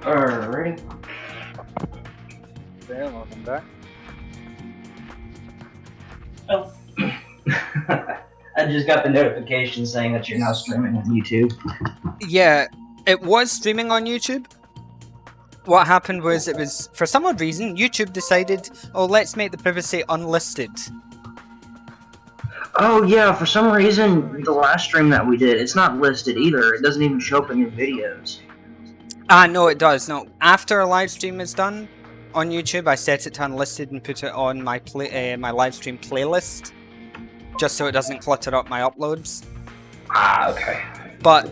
Alrighty. Yeah, welcome back. Oh. I just got the notification saying that you're now streaming on YouTube. Yeah, it was streaming on YouTube. What happened was it was, for some odd reason, YouTube decided, oh, let's make the privacy unlisted. Oh yeah, for some reason, the last stream that we did, it's not listed either. It doesn't even show up in your videos. Ah, no, it does. No, after a live stream is done on YouTube, I set it to unlisted and put it on my my live stream playlist, just so it doesn't clutter up my uploads. Ah, okay. But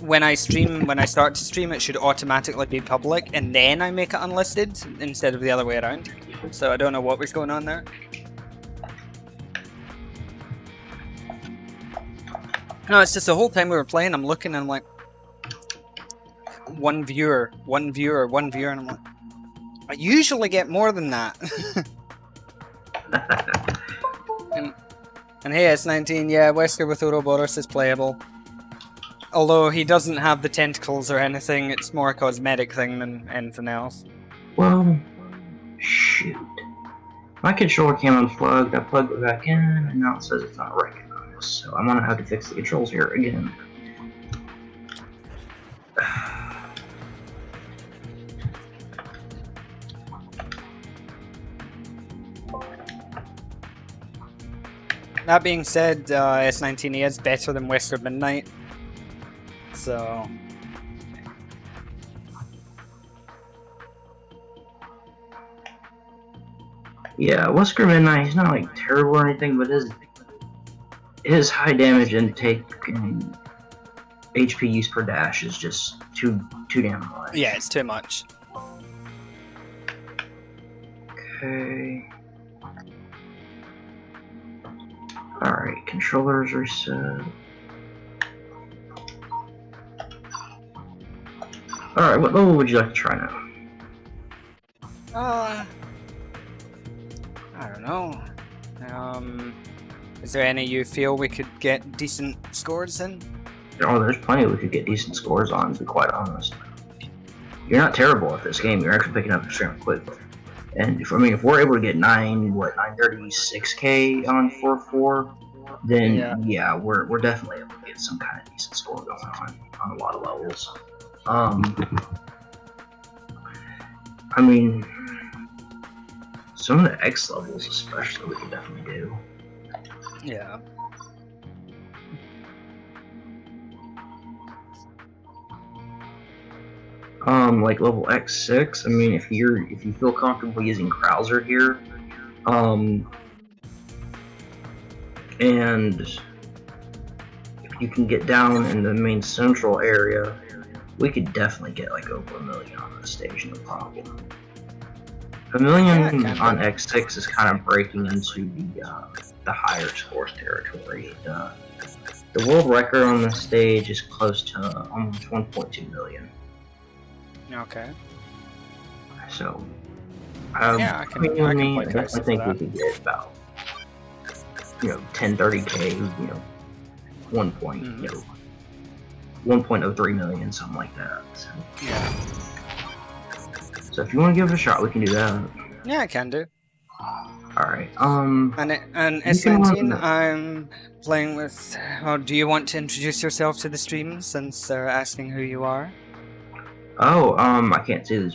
when I start to stream, it should automatically be public, and then I make it unlisted instead of the other way around. So I don't know what was going on there. No, it's just the whole time we were playing, I'm looking and I'm like, one viewer, and I'm like, I usually get more than that. and hey, S19, yeah, Wesker with Ouroboros is playable. Although he doesn't have the tentacles or anything, it's more a cosmetic thing than anything else. Well, shoot. My controller came unplugged, I plugged it back in, and now it says it's not recognized. So I'm gonna have to fix the controls here again. That being said, S19 is better than Wesker Midnight. So... Yeah, Wesker Midnight, he's not like terrible or anything, but his high damage intake and HP use per dash is just too damn much. Yeah, it's too much. Okay. Alright, controllers reset. Alright, what level would you like to try now? I don't know. Is there any you feel we could get decent scores in? Oh, there's plenty we could get decent scores on, to be quite honest. You're not terrible at this game, you're actually picking up extremely quickly. And if we're able to get 936k on 4-4, then yeah, we're definitely able to get some kind of decent score going on a lot of levels. I mean, some of the X levels especially we could definitely do. Yeah. Like level X6, I mean, if you feel comfortable using Krauser here, and if you can get down in the main central area, we could definitely get like over 1 million on this stage, no problem. 1 million on X6 is kind of breaking into the higher scores territory. The world record on this stage is close to almost 1.2 million. Okay. So, yeah, I think we could get about 10-30k, 1.03 million, something like that. So. Yeah. So if you want to give it a shot, we can do that. Yeah, I can do. Alright, And S19, I'm playing with... Oh, do you want to introduce yourself to the stream since they're asking who you are? Oh, I can't see the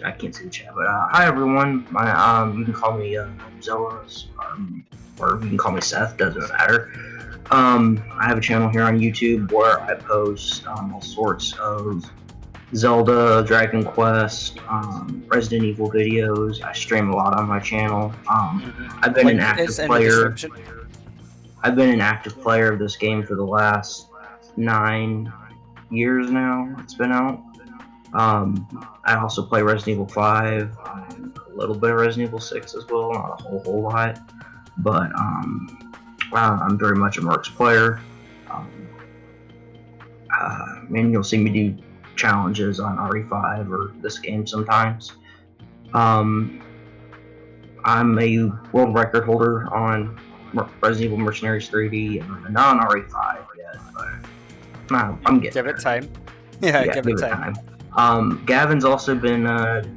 chat, but hi everyone. You can call me Zoas, or you can call me Seth. Doesn't matter. I have a channel here on YouTube where I post all sorts of Zelda, Dragon Quest, Resident Evil videos. I stream a lot on my channel. I've been an active player. I've been an active player of this game for the last 9 years now. It's been out. I also play Resident Evil 5, a little bit of Resident Evil 6 as well, not a whole lot, but I'm very much a Mercs player. And you'll see me do challenges on RE5 or this game sometimes. I'm a world record holder on Resident Evil Mercenaries 3D, and not on RE5 yet, but I'm getting Give it time. Yeah, give it time. Gavin's also been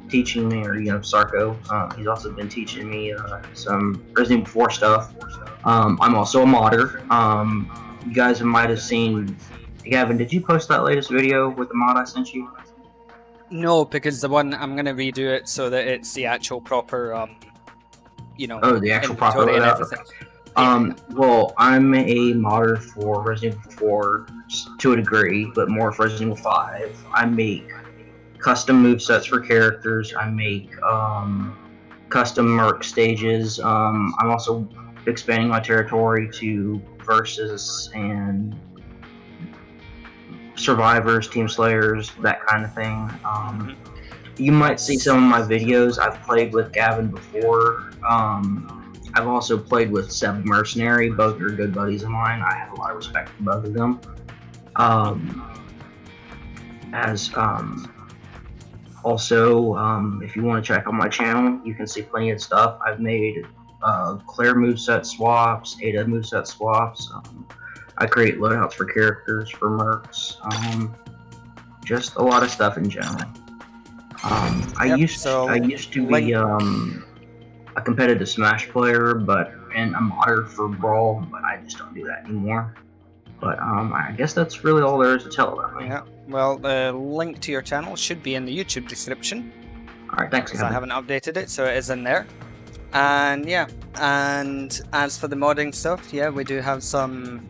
teaching me, or Sarko. He's also been teaching me some Resident Evil 4 stuff. I'm also a modder. You guys might have seen. Gavin, did you post that latest video with the mod I sent you? No, because the one I'm gonna redo it so that it's the actual proper, Oh, the actual proper inventory and layout. everything. Well, I'm a modder for Resident Evil 4 to a degree, but more for Resident Evil 5. I make custom movesets for characters. I make custom merc stages. I'm also expanding my territory to versus and survivors, team slayers, that kind of thing. You might see some of my videos. I've played with Gavin before. I've also played with Seb Mercenary. Both are good buddies of mine. I have a lot of respect for both of them. Also, if you want to check out my channel, you can see plenty of stuff. I've made Claire moveset swaps, Ada moveset swaps. I create loadouts for characters, for mercs. Just a lot of stuff in general. I used to be a competitive Smash player, and a modder for Brawl, but I just don't do that anymore. But I guess that's really all there is to tell about me. Yeah. Well, the link to your channel should be in the YouTube description. All right, thanks. Because I haven't updated it, so it is in there. And yeah, and as for the modding stuff, yeah, we do have some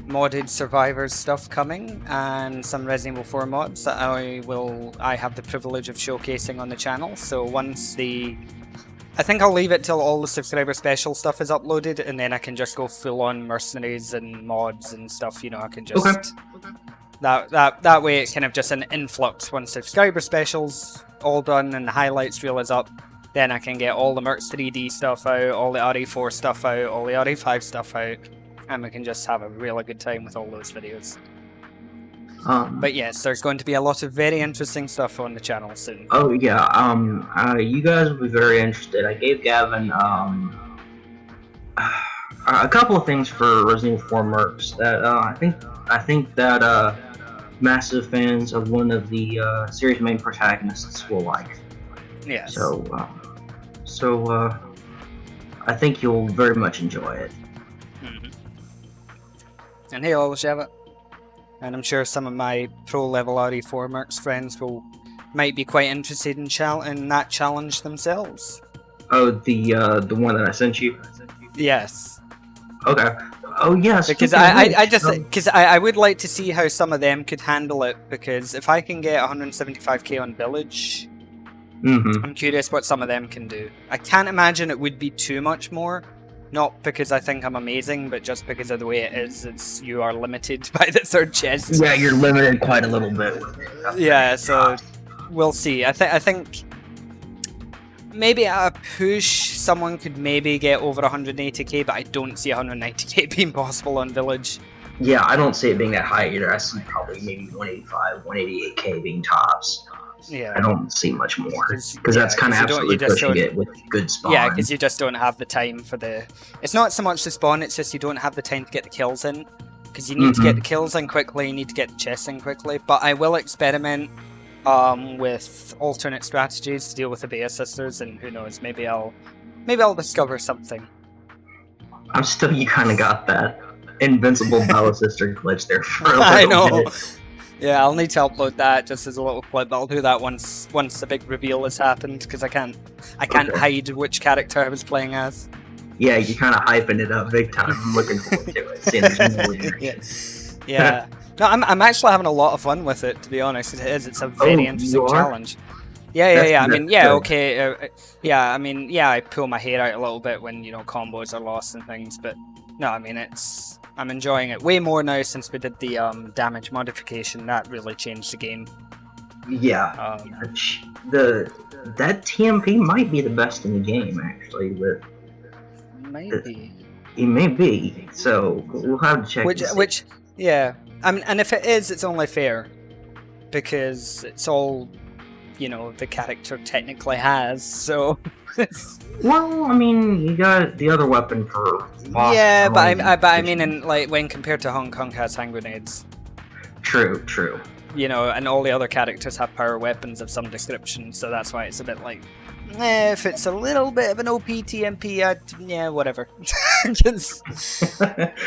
modded survivors stuff coming, and some Resident Evil 4 mods that I have the privilege of showcasing on the channel. So once I think I'll leave it till all the subscriber special stuff is uploaded, and then I can just go full on mercenaries and mods and stuff. I can just that way it's kind of just an influx. Once subscriber specials all done and the highlights reel is up, then I can get all the Mercs 3D stuff out, all the RE4 stuff out, all the RE5 stuff out, and we can just have a really good time with all those videos. But yes, there's going to be a lot of very interesting stuff on the channel soon. Oh yeah, you guys will be very interested. I gave Gavin a couple of things for Resident Evil 4 mercs that I think that massive fans of one of the series main protagonists will like. Yes. So I think you'll very much enjoy it. And hey, all Shabbat. And I'm sure some of my pro level RE4 mercs friends might be quite interested in that challenge themselves. Oh, the one that I sent you? Yes. Okay. Oh yes. Because I would like to see how some of them could handle it, because if I can get 175k on Village, I'm curious what some of them can do. I can't imagine it would be too much more. Not because I think I'm amazing, but just because of the way it is. You are limited by the third chest. Yeah, you're limited quite a little bit with it. Yeah, so we'll see. I think maybe at a push, someone could maybe get over 180k, but I don't see 190k being possible on Village. Yeah, I don't see it being that high either. I see probably maybe 185, 188k being tops. Yeah, I don't see much more, because that's kind of absolutely pushing it with good spawn. Yeah, because you just don't have the time for the... It's not so much the spawn, it's just you don't have the time to get the kills in. Because you need to get the kills in quickly, you need to get the chests in quickly. But I will experiment with alternate strategies to deal with the beta sisters, and who knows, maybe I'll discover something. You kind of got that invincible Bella sister glitch there for a little I know. bit. Yeah, I'll need to upload that just as a little clip. I'll do that once the big reveal has happened, because I can't hide which character I was playing as. Yeah, you're kind of hyping it up big time. I'm looking forward to it. Seeing there's more Yeah. No, I'm actually having a lot of fun with it, to be honest. It is. It's a very interesting challenge. Yeah. I mean, yeah, okay. I pull my hair out a little bit when combos are lost and things, but no, I mean I'm enjoying it way more now since we did the damage modification. That really changed the game. Yeah. That TMP might be the best in the game, actually. Maybe. It may be. So we'll have to check. Yeah. And if it is, it's only fair, because it's all the character technically has. So. Well, I mean, you got the other weapon for. Yeah, but I mean, when compared to Hong Kong has hand grenades. True. you know, and all the other characters have power weapons of some description, so that's why it's a bit like, if it's a little bit of an OP TMP, yeah, whatever.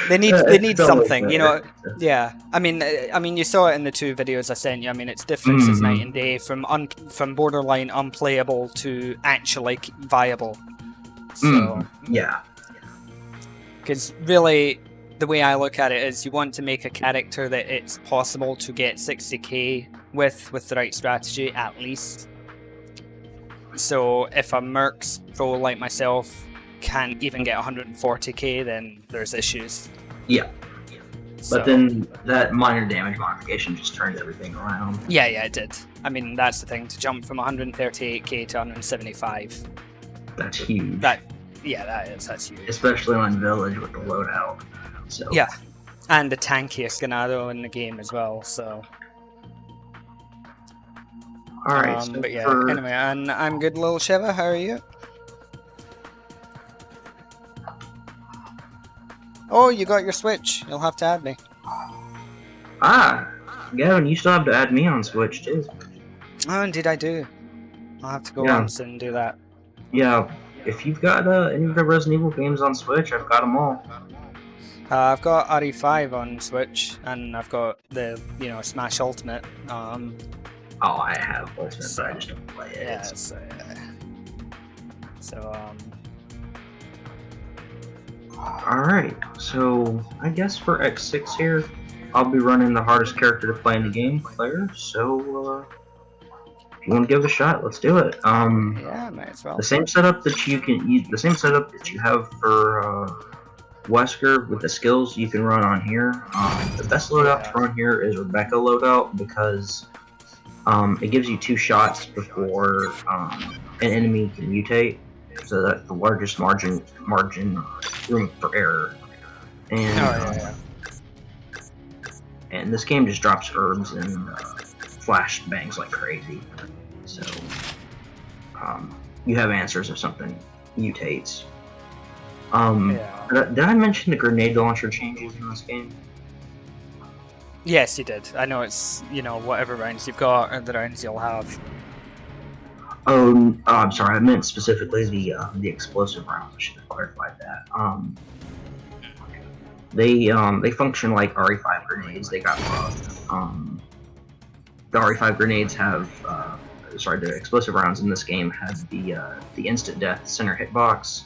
they need something, you know. Yeah, I mean, you saw it in the 2 videos I sent you. I mean, it's difference is night and day from borderline unplayable to actually viable. So yeah, because really, the way I look at it is, you want to make a character that it's possible to get 60k with the right strategy, at least. So if a Mercs pro like myself can't even get 140k, then there's issues. Yeah. But then that minor damage modification just turned everything around. Yeah, it did. I mean, that's the thing, to jump from 138k to 175. That's huge. That's huge. Especially on Village with the loadout. So. Yeah, and the tankiest ganado in the game as well, so. Alright, so but yeah, anyway, and I'm good, little Shiva, how are you? Oh, you got your Switch. You'll have to add me. Ah, Gavin, you still have to add me on Switch too. Oh, indeed I do. I'll have to go once and do that. Yeah, if you've got any of the Resident Evil games on Switch, I've got them all. I've got RE5 on Switch, and I've got the, Smash Ultimate. Oh, I have Ultimate, but I just don't play it. Yeah, Alright, so I guess for X6 here, I'll be running the hardest character to play in the game, Claire, so if you want to give it a shot, let's do it. Yeah, might as well. The same setup that you can use, the same setup that you have for Wesker with the skills you can run on here. The best loadout to run here is Rebecca loadout, because it gives you 2 shots before an enemy can mutate, so that's the largest margin room for error. And and this game just drops herbs and flash bangs like crazy. So you have answers if something mutates. Did I mention the grenade launcher changes in this game? Yes, you did. I know it's, whatever rounds you've got are the rounds you'll have. Oh, I'm sorry. I meant specifically the explosive rounds. I should have clarified that. They function like RE5 grenades. They got the RE5 grenades have the explosive rounds in this game have the instant death center hitbox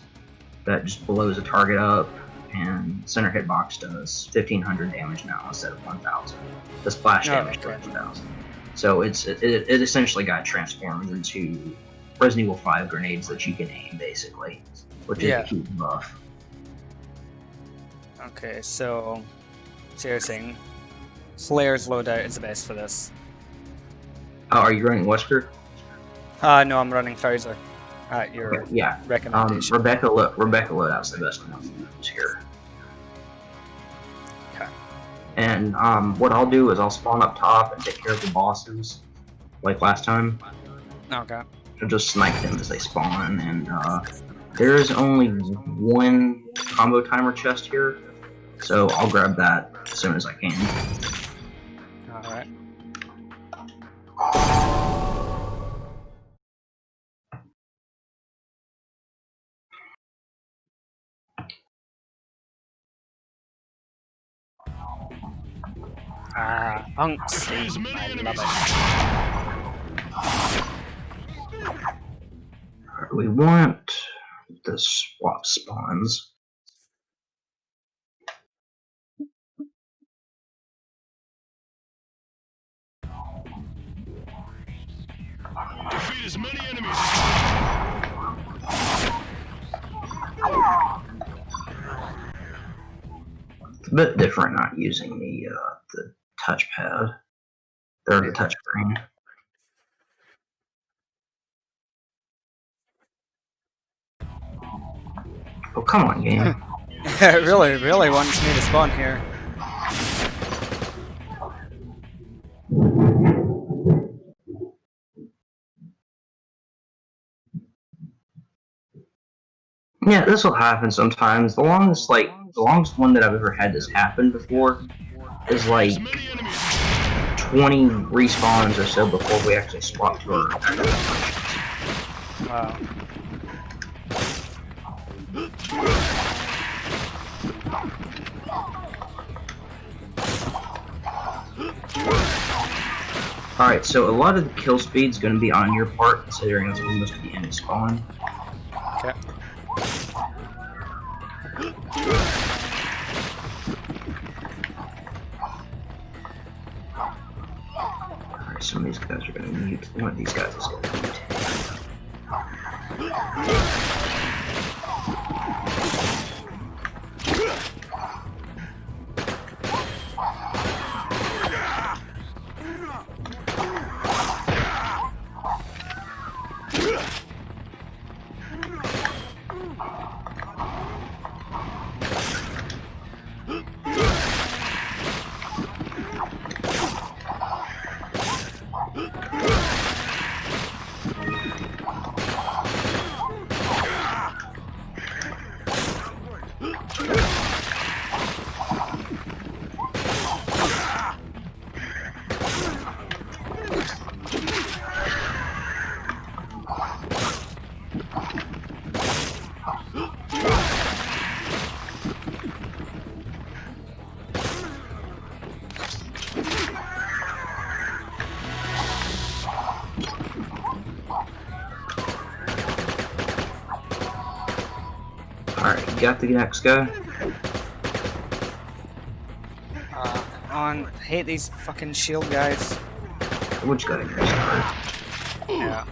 that just blows a target up, and center hitbox does 1500 damage now instead of 1000. The splash damage does 1000. So it essentially got transformed into Resident Evil 5 grenades that you can aim, basically, which is a huge buff. Okay, so you're saying Slayer's loadout is the best for this. Oh, are you running Wesker? No, I'm running Pfizer at your recommendation. Rebecca loadout's the best one to use here. Okay. And what I'll do is I'll spawn up top and take care of the bosses, like last time. Okay. I'll just snipe them as they spawn, and there is only 1 combo timer chest here, so I'll grab that as soon as I can. Alright. Unks. I love it. We want the swap spawns. Defeat as many enemies. It's a bit different not using the touchpad or the touchscreen. Oh, come on, game. It really wants me to spawn here. Yeah, this will happen sometimes. The longest one that I've ever had this happen before is like 20 respawns or so before we actually swap to our actual positions. Wow. Alright, so a lot of the kill speed's going to be on your part, considering it's almost the end of spawn. Okay. Alright, some of these guys are going to mute. One of these guys is going to mute. Alright, you got the next guy? I hate these fucking shield guys. Which guy next? Alright. Yeah.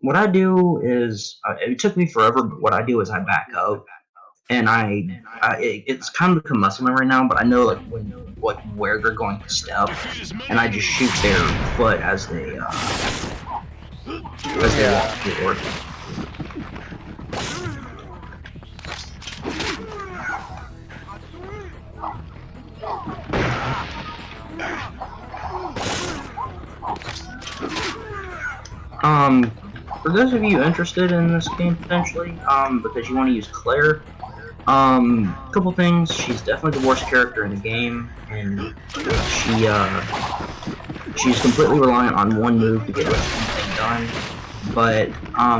What I do is, it took me forever, but what I do is I back up, and it's kind of become muscle memory now, but I know like where they're going to step, and I just shoot their foot as they walk forward. For those of you interested in this game potentially, because you want to use Claire, couple things. She's definitely the worst character in the game, and she's completely reliant on one move to get everything done. But I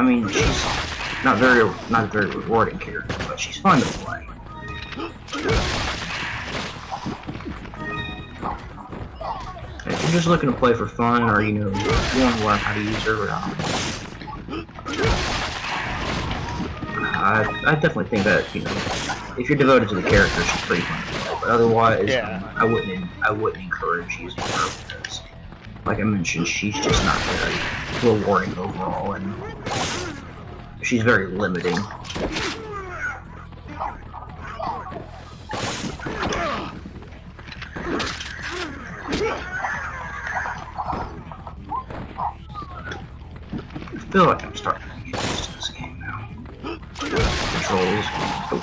mean, she's not a very rewarding character, but she's fun to play. If you're just looking to play for fun, or you want to learn how to use her, I definitely think that if you're devoted to the character, she's pretty fun to play. But otherwise, I wouldn't encourage using her because, like I mentioned, she's just not very rewarding overall, and she's very limiting. I feel like I'm starting to get used to this game now. Controls. Oh.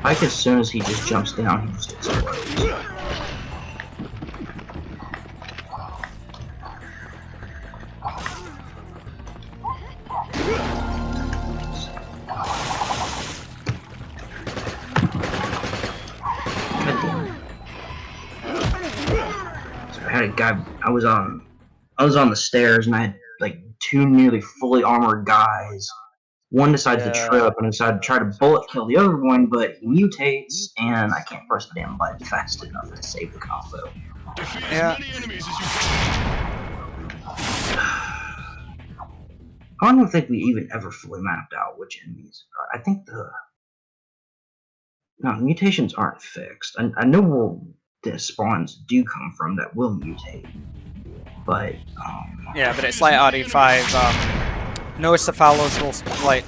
Like as soon as he just jumps down, he just explodes. I had a guy. I was on the stairs, and I had like two nearly fully armored guys. One decides to trip and decided to try to bullet kill the other one, but he mutates, and I can't press the damn button fast enough to save the combo. Yeah. I don't think we even ever fully mapped out which enemies. I think mutations aren't fixed. I know where the spawns do come from that will mutate, but yeah, but it's like RE5. No cephalos will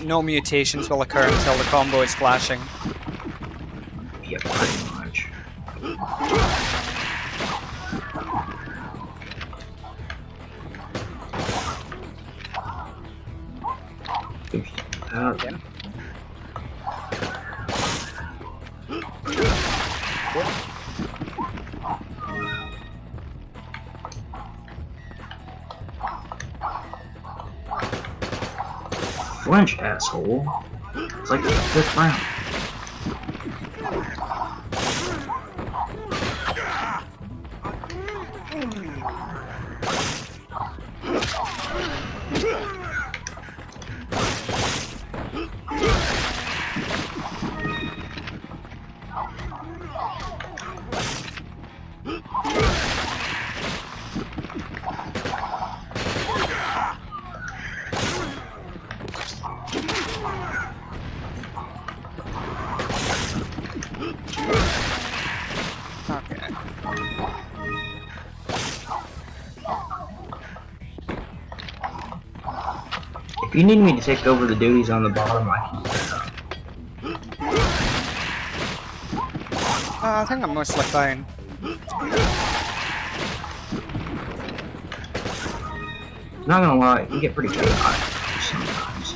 no mutations will occur until the combo is flashing. Yeah, pretty much. Flinch, asshole. It's like the 5th round. Okay. If you need me to take over the duties on the bottom, I can do that. I think I'm mostly fine. Not gonna lie, it can get pretty chaotic sometimes.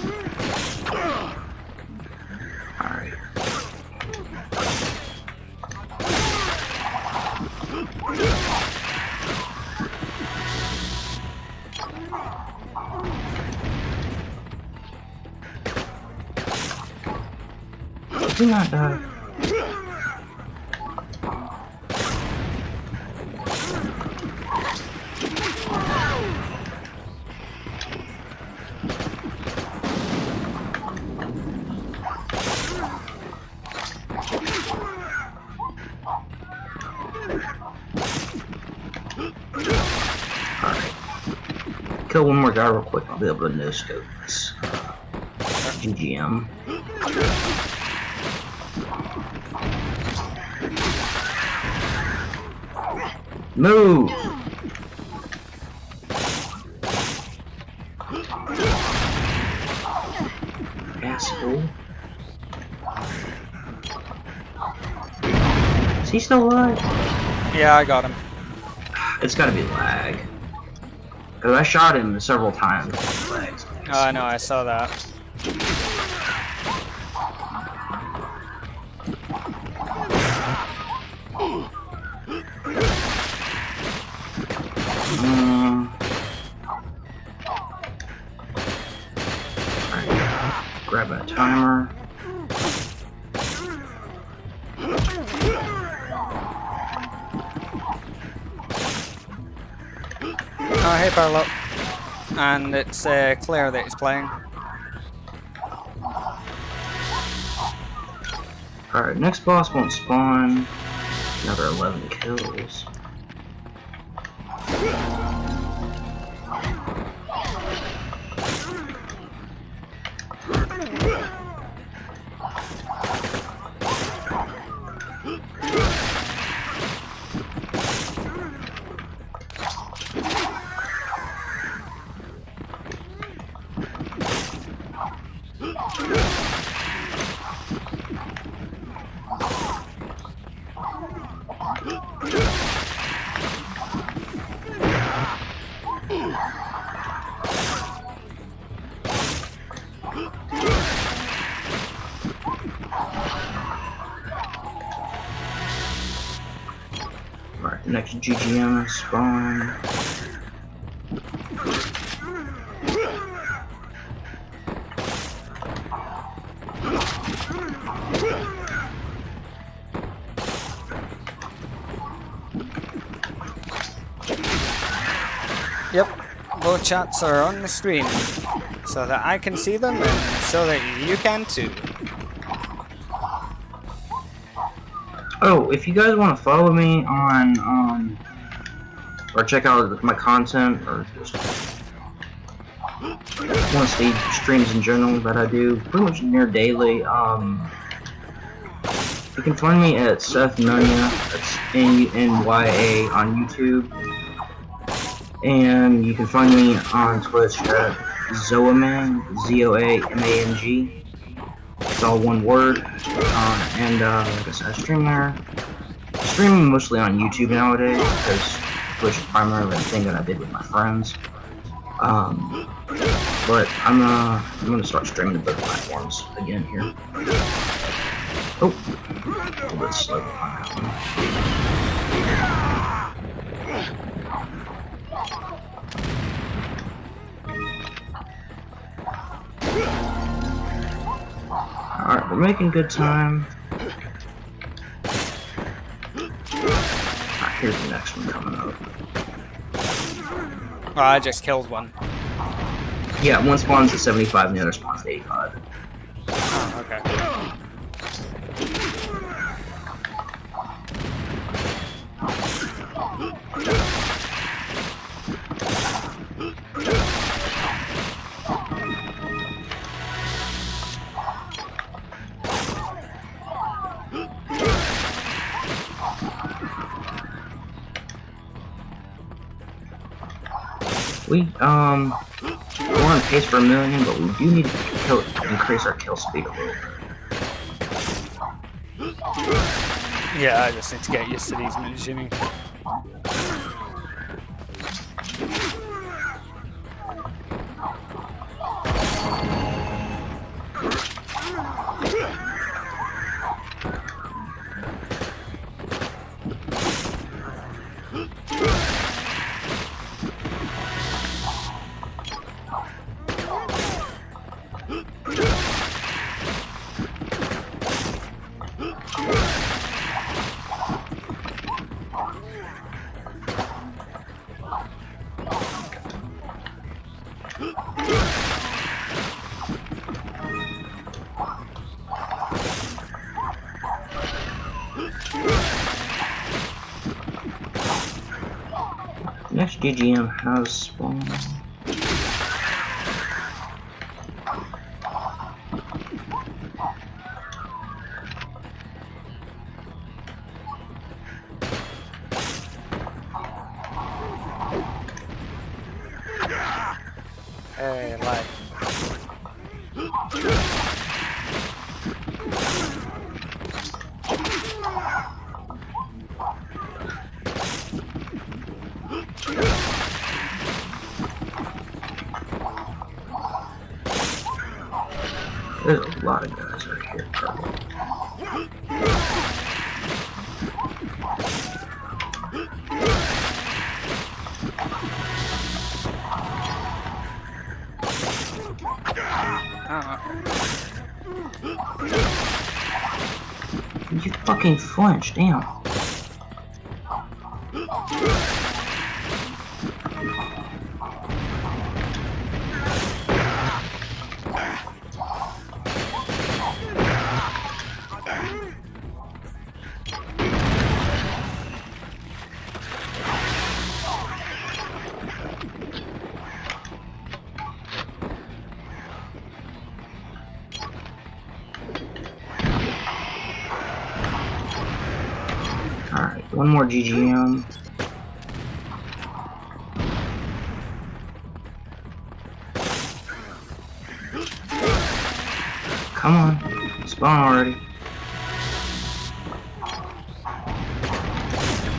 Alright. Do not die. Alright. Kill one more guy real quick, I'll be able to no-scope this. GGM. Move! Asshole. Is he still alive? Yeah, I got him. It's gotta be lag. Cause I shot him several times. Lags. Oh, no, I saw that. Alright. Grab a timer. Oh, hey, Barlow. And it's Claire that is playing. Alright, next boss won't spawn. Another 11 kills. Alright, next GGM spawn. Yep, both chats are on the screen, so that I can see them and so that you can too. Oh, if you guys want to follow me on, or check out my content, or just want to see streams in general that I do pretty much near daily, you can find me at Seth Nunya, that's N-U-N-Y-A on YouTube, and you can find me on Twitch at Zoamang, Z-O-A-M-A-N-G. It's all one word, and like I said, I stream there. I stream mostly on YouTube nowadays because Twitch is primarily the thing that I did with my friends. But I'm gonna start streaming to both platforms again here. Oh, a little bit slow on that one. Alright, we're making good time. Alright, here's the next one coming up. Oh, I just killed one. Yeah, one spawns at 75 and the other spawns at 85. Oh, okay. We're on pace for 1 million, but we do need to increase our kill speed a little bit. Yeah, I just need to get used to these mini-shimmy. Next GGM has spawned. Hey, like. There's a lot of guys right here, probably. You fucking flinch, damn. Alright, one more GGM. Come on, spawn already.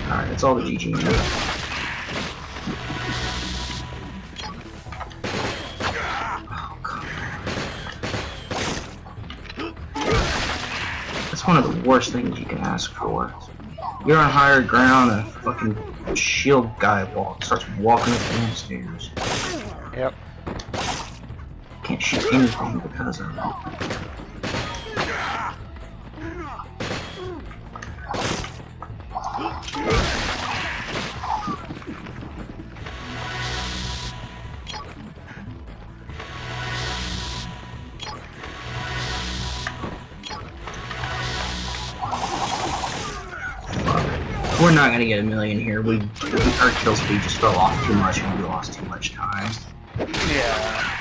Alright, that's all the GGM. That's one of the worst things you can ask for. You're on higher ground and a fucking shield guy starts walking up the damn stairs. Yep. Can't shoot anything because of it. We're not gonna get 1 million here. Our kill speed just fell off too much and we lost too much time. Yeah.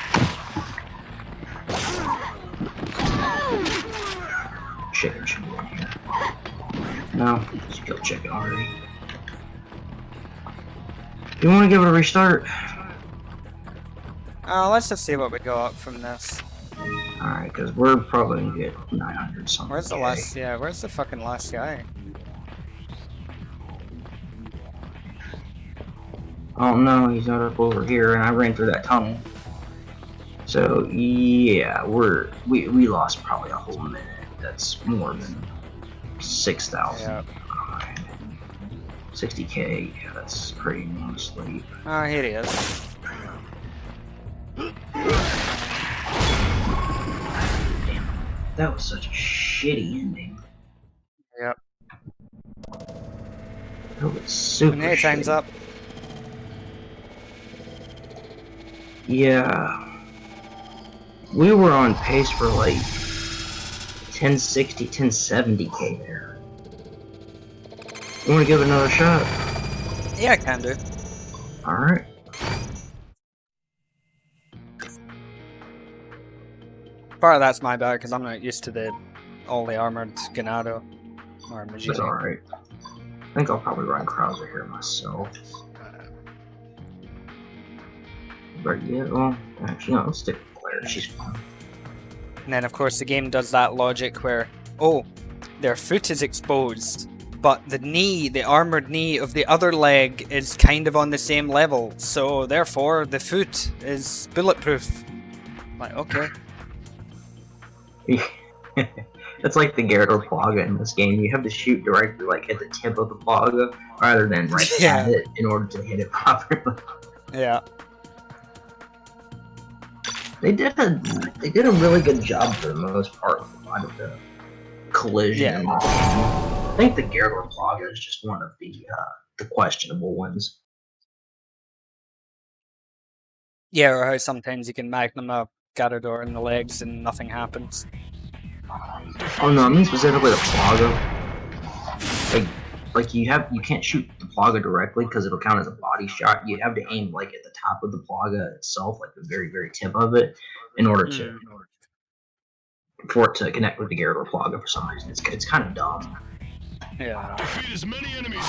Chicken should be in here. No, just killed chicken already. You want to give it a restart? Let's just see what we go up from this. Alright, because we're probably gonna get 900 something. Where's the last? Yeah, where's the fucking last guy? Oh no, he's not up over here, and I ran through that tunnel. So yeah, we lost probably a whole minute. that's more than 6,000. Yeah. 60k, yeah, that's pretty no sleep. Oh, here he is. Damn, that was such a shitty ending. Yep. That was super And here, time's shitty. up. Yeah. We were on pace for like 1060, 1070k there. You wanna give it another shot? Yeah, I can do. Alright. Part of that's my bad because I'm not used to all the armored Ganado or That's Magini. alright. I think I'll probably run Krauser here myself. But yeah, well, actually, no, let's stick with Claire. She's fun. And then, of course, the game does that logic where, oh, their foot is exposed, but the knee, the armored knee of the other leg is kind of on the same level, so therefore the foot is bulletproof. Like, okay. It's like the Gyarados Plaga in this game. You have to shoot directly like at the tip of the Plaga rather than right Yeah. at it in order to hit it properly. Yeah. They did a really good job for the most part with a lot of the collision. Yeah. I think the Gyarados Plaga is just one of the questionable ones. Yeah, or how sometimes you can Magnum a Garador in the legs and nothing happens. Oh no, I mean specifically the Plaga. Like you can't shoot the Plaga directly because it'll count as a body shot. You have to aim like at the top of the Plaga itself, like the very, very tip of it, in order to for it to connect with the Gyarados Plaga for some reason. It's kind of dumb. Yeah. Defeat as many enemies.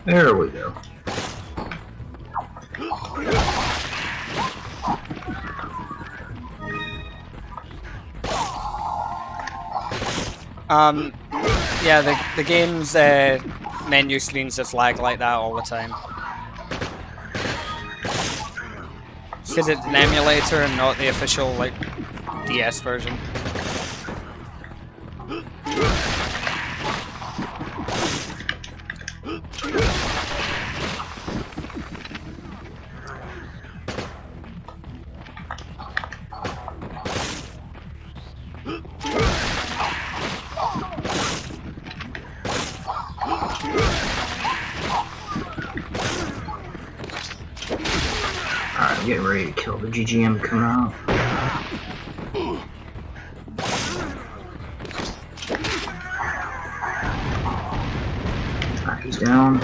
There we go. Yeah, the game's menu screens just lag like that all the time. Because it's an emulator and not the official, like, DS version. Alright, I'm getting ready to kill the GGM coming out. Alright, he's down.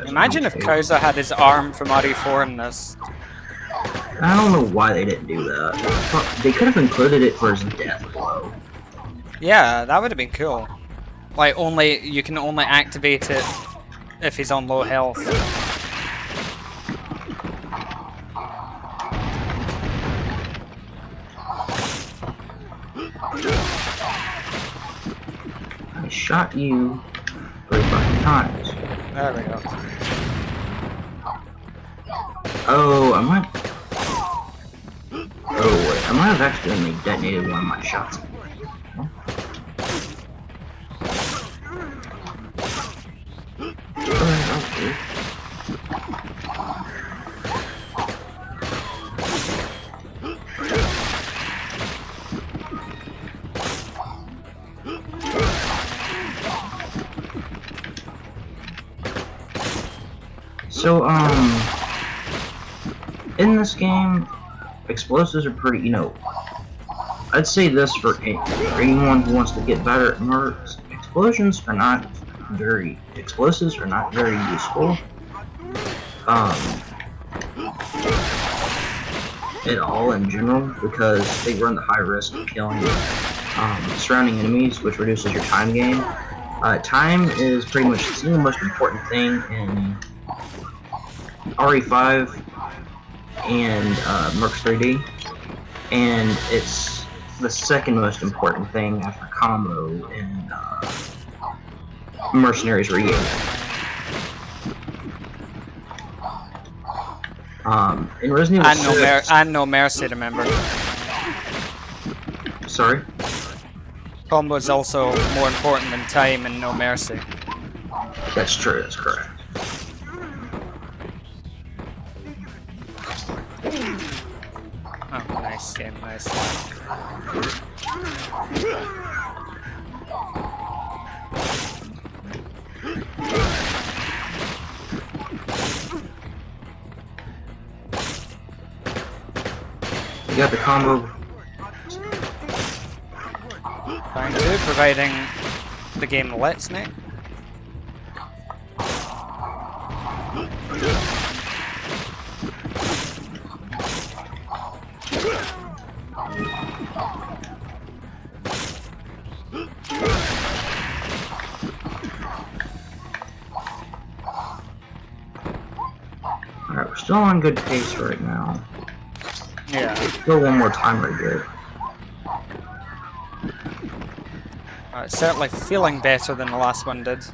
Imagine if Krauser had his arm from RE4 in this. I don't know why they didn't do that. They could have included it for his death blow. Yeah, that would have been cool. Like, you can only activate it if he's on low health. I shot you 3 fucking times. There we go. Oh, I might. Oh wait, I might have accidentally detonated one of my shots. So, in this game, explosives are pretty, you know, I'd say this for anyone who wants to get better at mercs, explosives are not very useful. At all in general, because they run the high risk of killing surrounding enemies, which reduces your time gain. Time is pretty much the single most important thing in RE5 and Mercs 3D, and it's the second most important thing after combo in Mercenaries Re-Game. In Resident Evil 6... And no Mercy, remember. Sorry? Combo is also more important than time and no mercy. That's true, that's correct. Oh, nice game, nice. You got the combo. Trying to, providing the game lets me. Alright, we're still on good pace right now. Yeah. Go one more time right there. It's certainly feeling better than the last one did.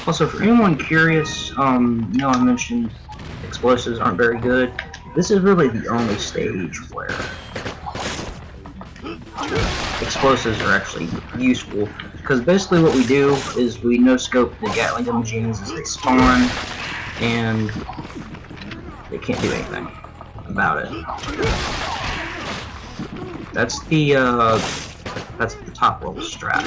Also, for anyone curious, you know I mentioned explosives aren't very good. This is really the only stage where explosives are actually useful, because basically what we do is we no-scope the Gatling gun machines as they spawn, and they can't do anything about it. That's the top level strat.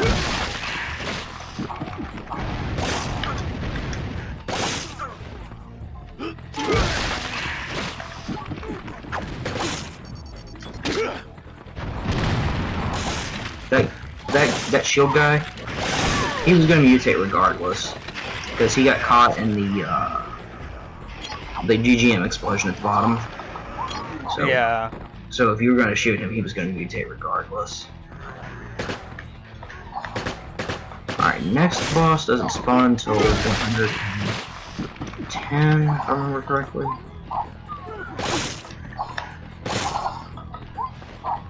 That shield guy, he was gonna mutate regardless, because he got caught in the GGM explosion at the bottom. So, yeah. So if you were gonna shoot him, he was gonna mutate regardless. Alright, next boss doesn't spawn until 110, if I remember correctly.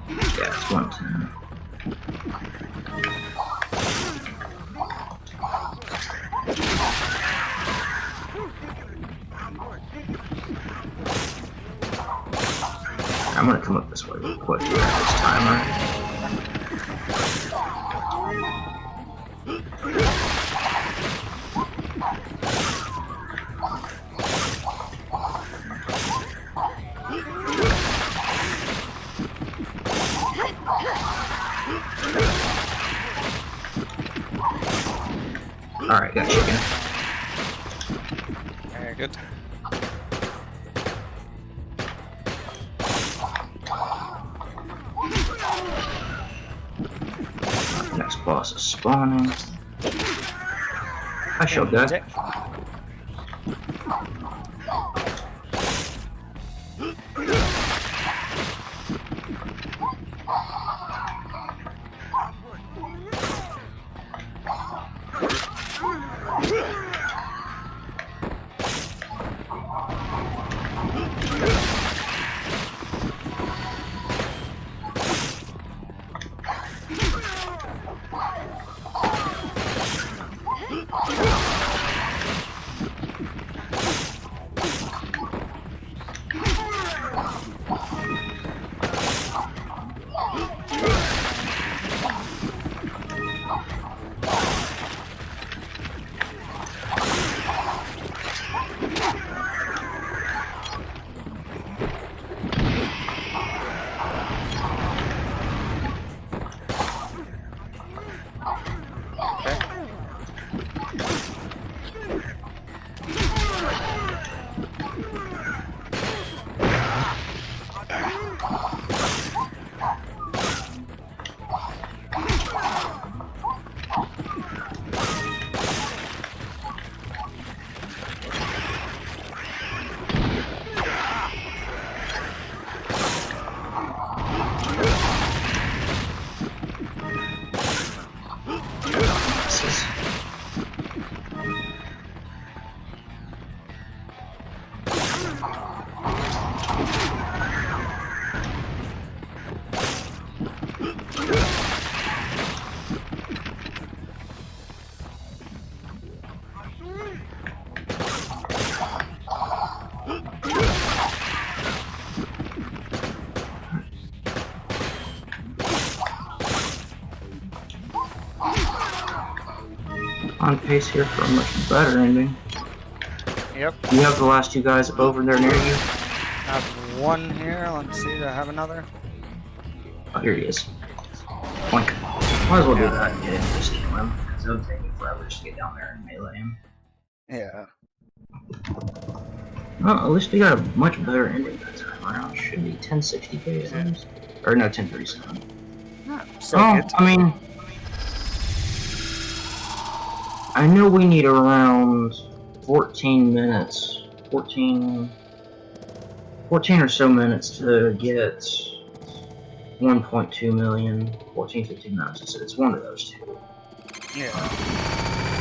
Yeah, it's 110. I'm gonna come up this way real quick this timer. Alright, got chicken. Very good. Next boss is spawning. I shall go. on pace here for a much better ending. Yep. You have the last two guys over there near you. I have one here. Let's see. Do I have another? Oh, here he is. Boink. Might as well do that and get in just kill him, because it would take me forever just to get down there and melee him. Yeah. Well, at least we got a much better ending that time around. Should be 1060k at least. Or no, 1037. So good. I mean, I know we need around 14 minutes. 14 or so minutes to get 1.2 million. 14, 15 minutes. It's one of those two. Yeah.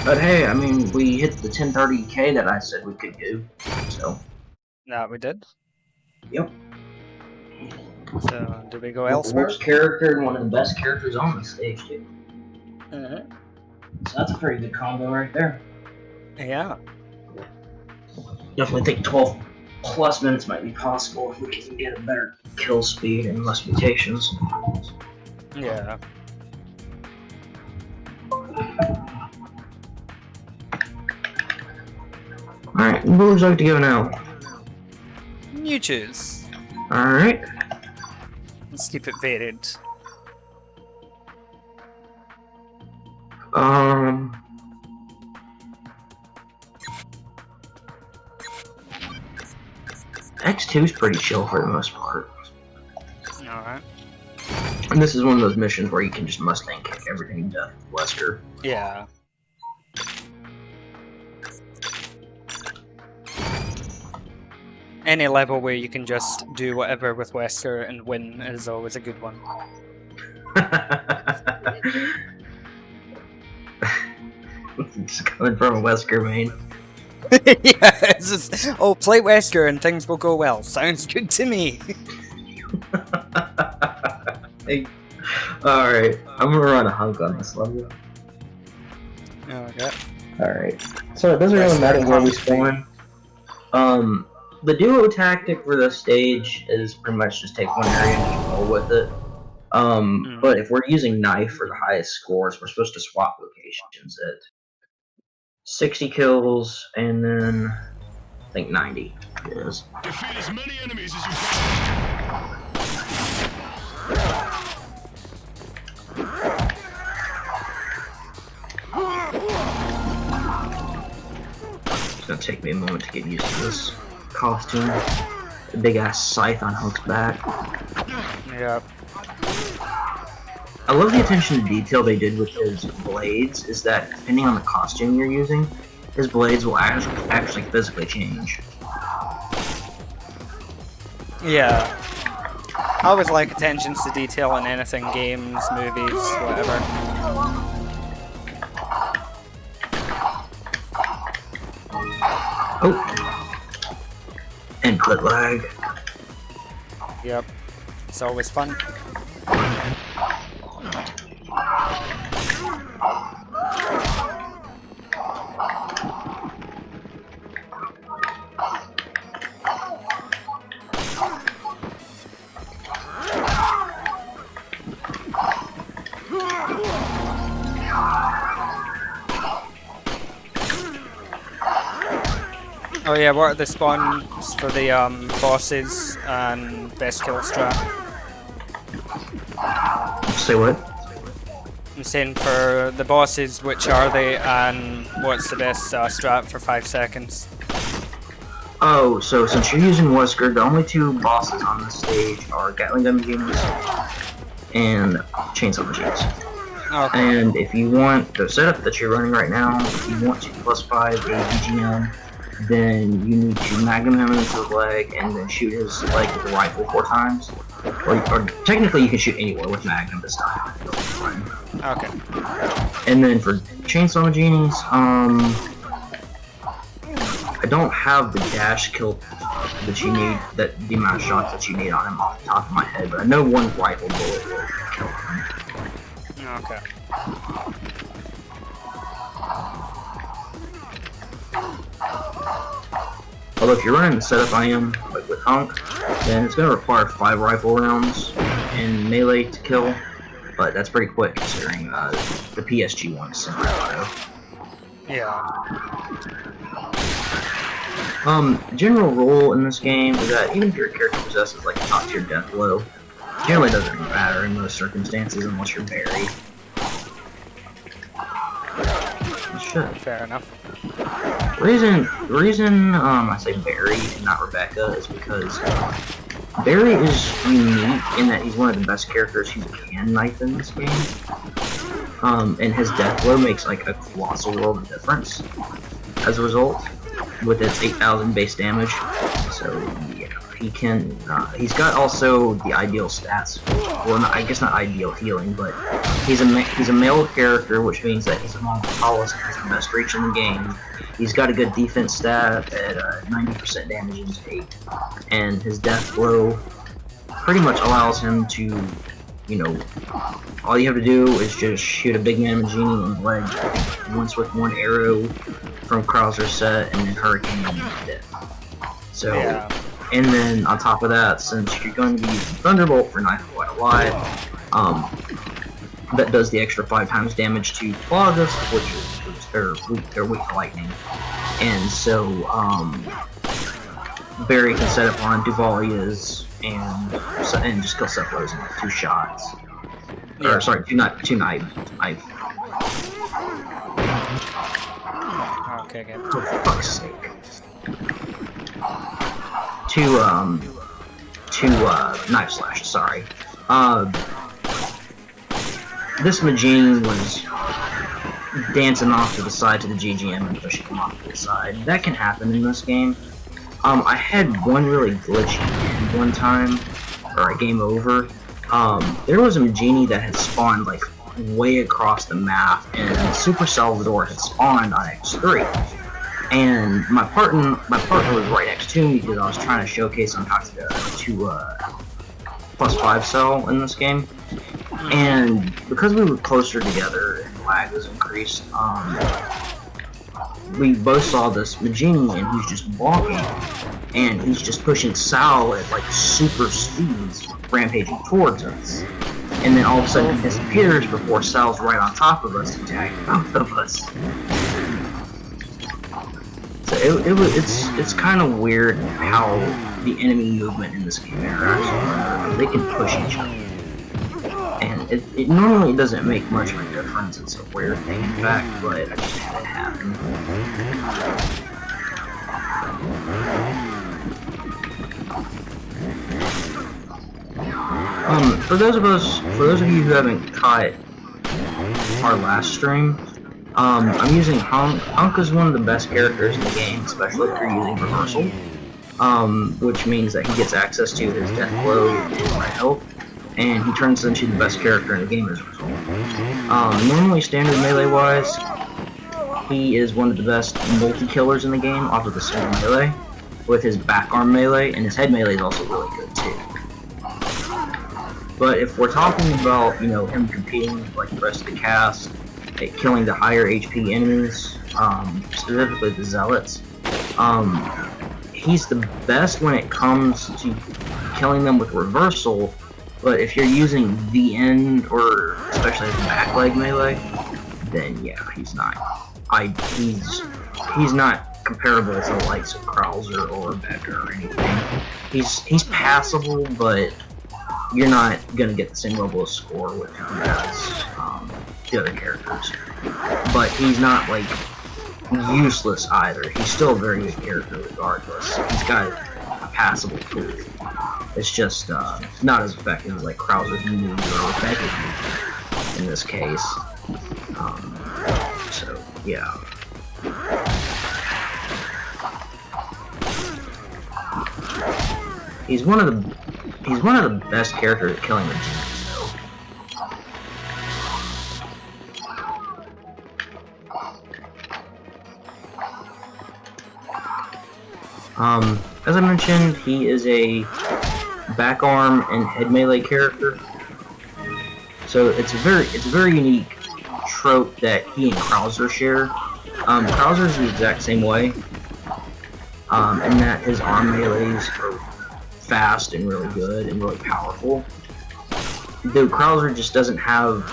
But hey, I mean, we hit the 1030k that I said we could do. So. That we did. Yep. So, did we go elsewhere? Worst character and one of the best characters on the stage, too. Mm-hmm. So that's a pretty good combo right there. Yeah. Definitely think 12 plus minutes might be possible if we can get a better kill speed and less mutations. Yeah. Alright, who would you like to go now? You choose. Alright. Let's keep it varied. X2 is pretty chill for the most part. Alright. And this is one of those missions where you can just Mustang kick everything to death with Wesker. Yeah. Any level where you can just do whatever with Wesker and win is always a good one. It's coming from a Wesker main. Yeah, it's just, oh, play Wesker and things will go well. Sounds good to me. Hey. Alright, I'm gonna run a hunk on this level. Okay. Alright. So it doesn't really matter where we spawn. The duo tactic for this stage is pretty much just take one area and roll with it. But if we're using knife for the highest scores, we're supposed to swap locations at 60 kills and then I think 90 is. Defeat as many enemies as you can. It's gonna take me a moment to get used to this costume. The big ass scythe on Hook's back. Yep. I love the attention to detail they did with his blades, is that depending on the costume you're using, his blades will actually physically change. Yeah. I always like attentions to detail in anything, games, movies, whatever. Oh! Input lag. Yep. It's always fun. Oh yeah, what are the spawns for the bosses and best kill strat? Say what? I'm saying for the bosses, which are they, and what's the best strat for 5 seconds? Oh, so since you're using Wesker, the only two bosses on the stage are Gatling gun machines and chainsaw machines. Okay. And if you want the setup that you're running right now, if you want to +5 a BGM, then you need to magnum him into the leg and then shoot his leg with a rifle 4 times. Or technically you can shoot anywhere with magnum this time. Okay. And then for chainsaw genies, I don't have the dash kill that you need, the amount of shots that you need on him off the top of my head, but I know one rifle bullet will kill him. Okay. Although if you're running the setup I am, like with Hunk, then it's going to require 5 rifle rounds in melee to kill, but that's pretty quick considering the PSG one is semi-auto. Yeah. General rule in this game is that even if your character possesses like a top tier death blow, generally doesn't matter in most circumstances unless you're buried. Shit. Fair enough. The reason I say Barry and not Rebecca is because Barry is unique in that he's one of the best characters who can knife in this game. And his death blow makes like a colossal world of difference as a result, with its 8,000 base damage. So yeah, he can. He's got also the ideal stats. Well, I guess not ideal healing, but he's a male character, which means that he's among the tallest and has the best reach in the game. He's got a good defense stat at 90% damage in state, and his death blow pretty much allows him to, you know, all you have to do is just shoot a big man Genie in the leg once with one arrow from Krauser's set, and then Hurricane and dead. So, Yeah. and then on top of that, since you're going to be using Thunderbolt for Knife Quite Alive, that does the extra 5 times damage to Plagas, which is they're weak to lightning. And so, Barry can set up on Duvalia's and just kill Cephalus in like 2 shots. Yeah. Or sorry, two knife. Okay, good. For fuck's sake. Two knife slash, sorry. This Majin was dancing off to the side to the GGM and pushing him off to the side. That can happen in this game. I had one really glitchy end one time, or a game over. There was a Majini that had spawned like way across the map, and Super Salvador had spawned on X3. And my partner was right next to me because I was trying to showcase on how to +5 cell in this game. And because we were closer together and lag was increased, we both saw this Majini, and he's just walking, and he's just pushing Sal at like super speeds, rampaging towards us. And then all of a sudden he disappears before Sal's right on top of us, attacking both of us. So it's kind of weird how the enemy movement in this game interacts with one another. They can push each other. And it normally doesn't make much of a difference. It's a weird thing, in fact, but I just had it happen. For those of you who haven't caught our last stream, I'm using Hunk. Hunk is one of the best characters in the game, especially if you're using Reversal, which means that he gets access to his death blow and my health, and he turns into the best character in the game as a result. Normally, standard melee-wise, he is one of the best multi-killers in the game off of the single melee, with his back arm melee, and his head melee is also really good too. But if we're talking about, you know, him competing with like the rest of the cast, at killing the higher HP enemies, specifically the Zealots, he's the best when it comes to killing them with Reversal. But if you're using the end, or especially his back leg melee, then yeah, he's not. He's not comparable to the likes of Krauser or Rebecca or anything. He's passable, but you're not gonna get the same level of score with him as the other characters. But he's not like useless either. He's still a very good character regardless. He's got a passable tool. It's just not as effective as like Krauser's move or Rebecca's move in this case. So yeah. He's one of the best characters at killing the Genies, though. As I mentioned, he is a back arm and head melee character. So it's a very unique trope that he and Krauser share. Krauser's the exact same way, in that his arm melees are fast and really good and really powerful. Though Krauser just doesn't have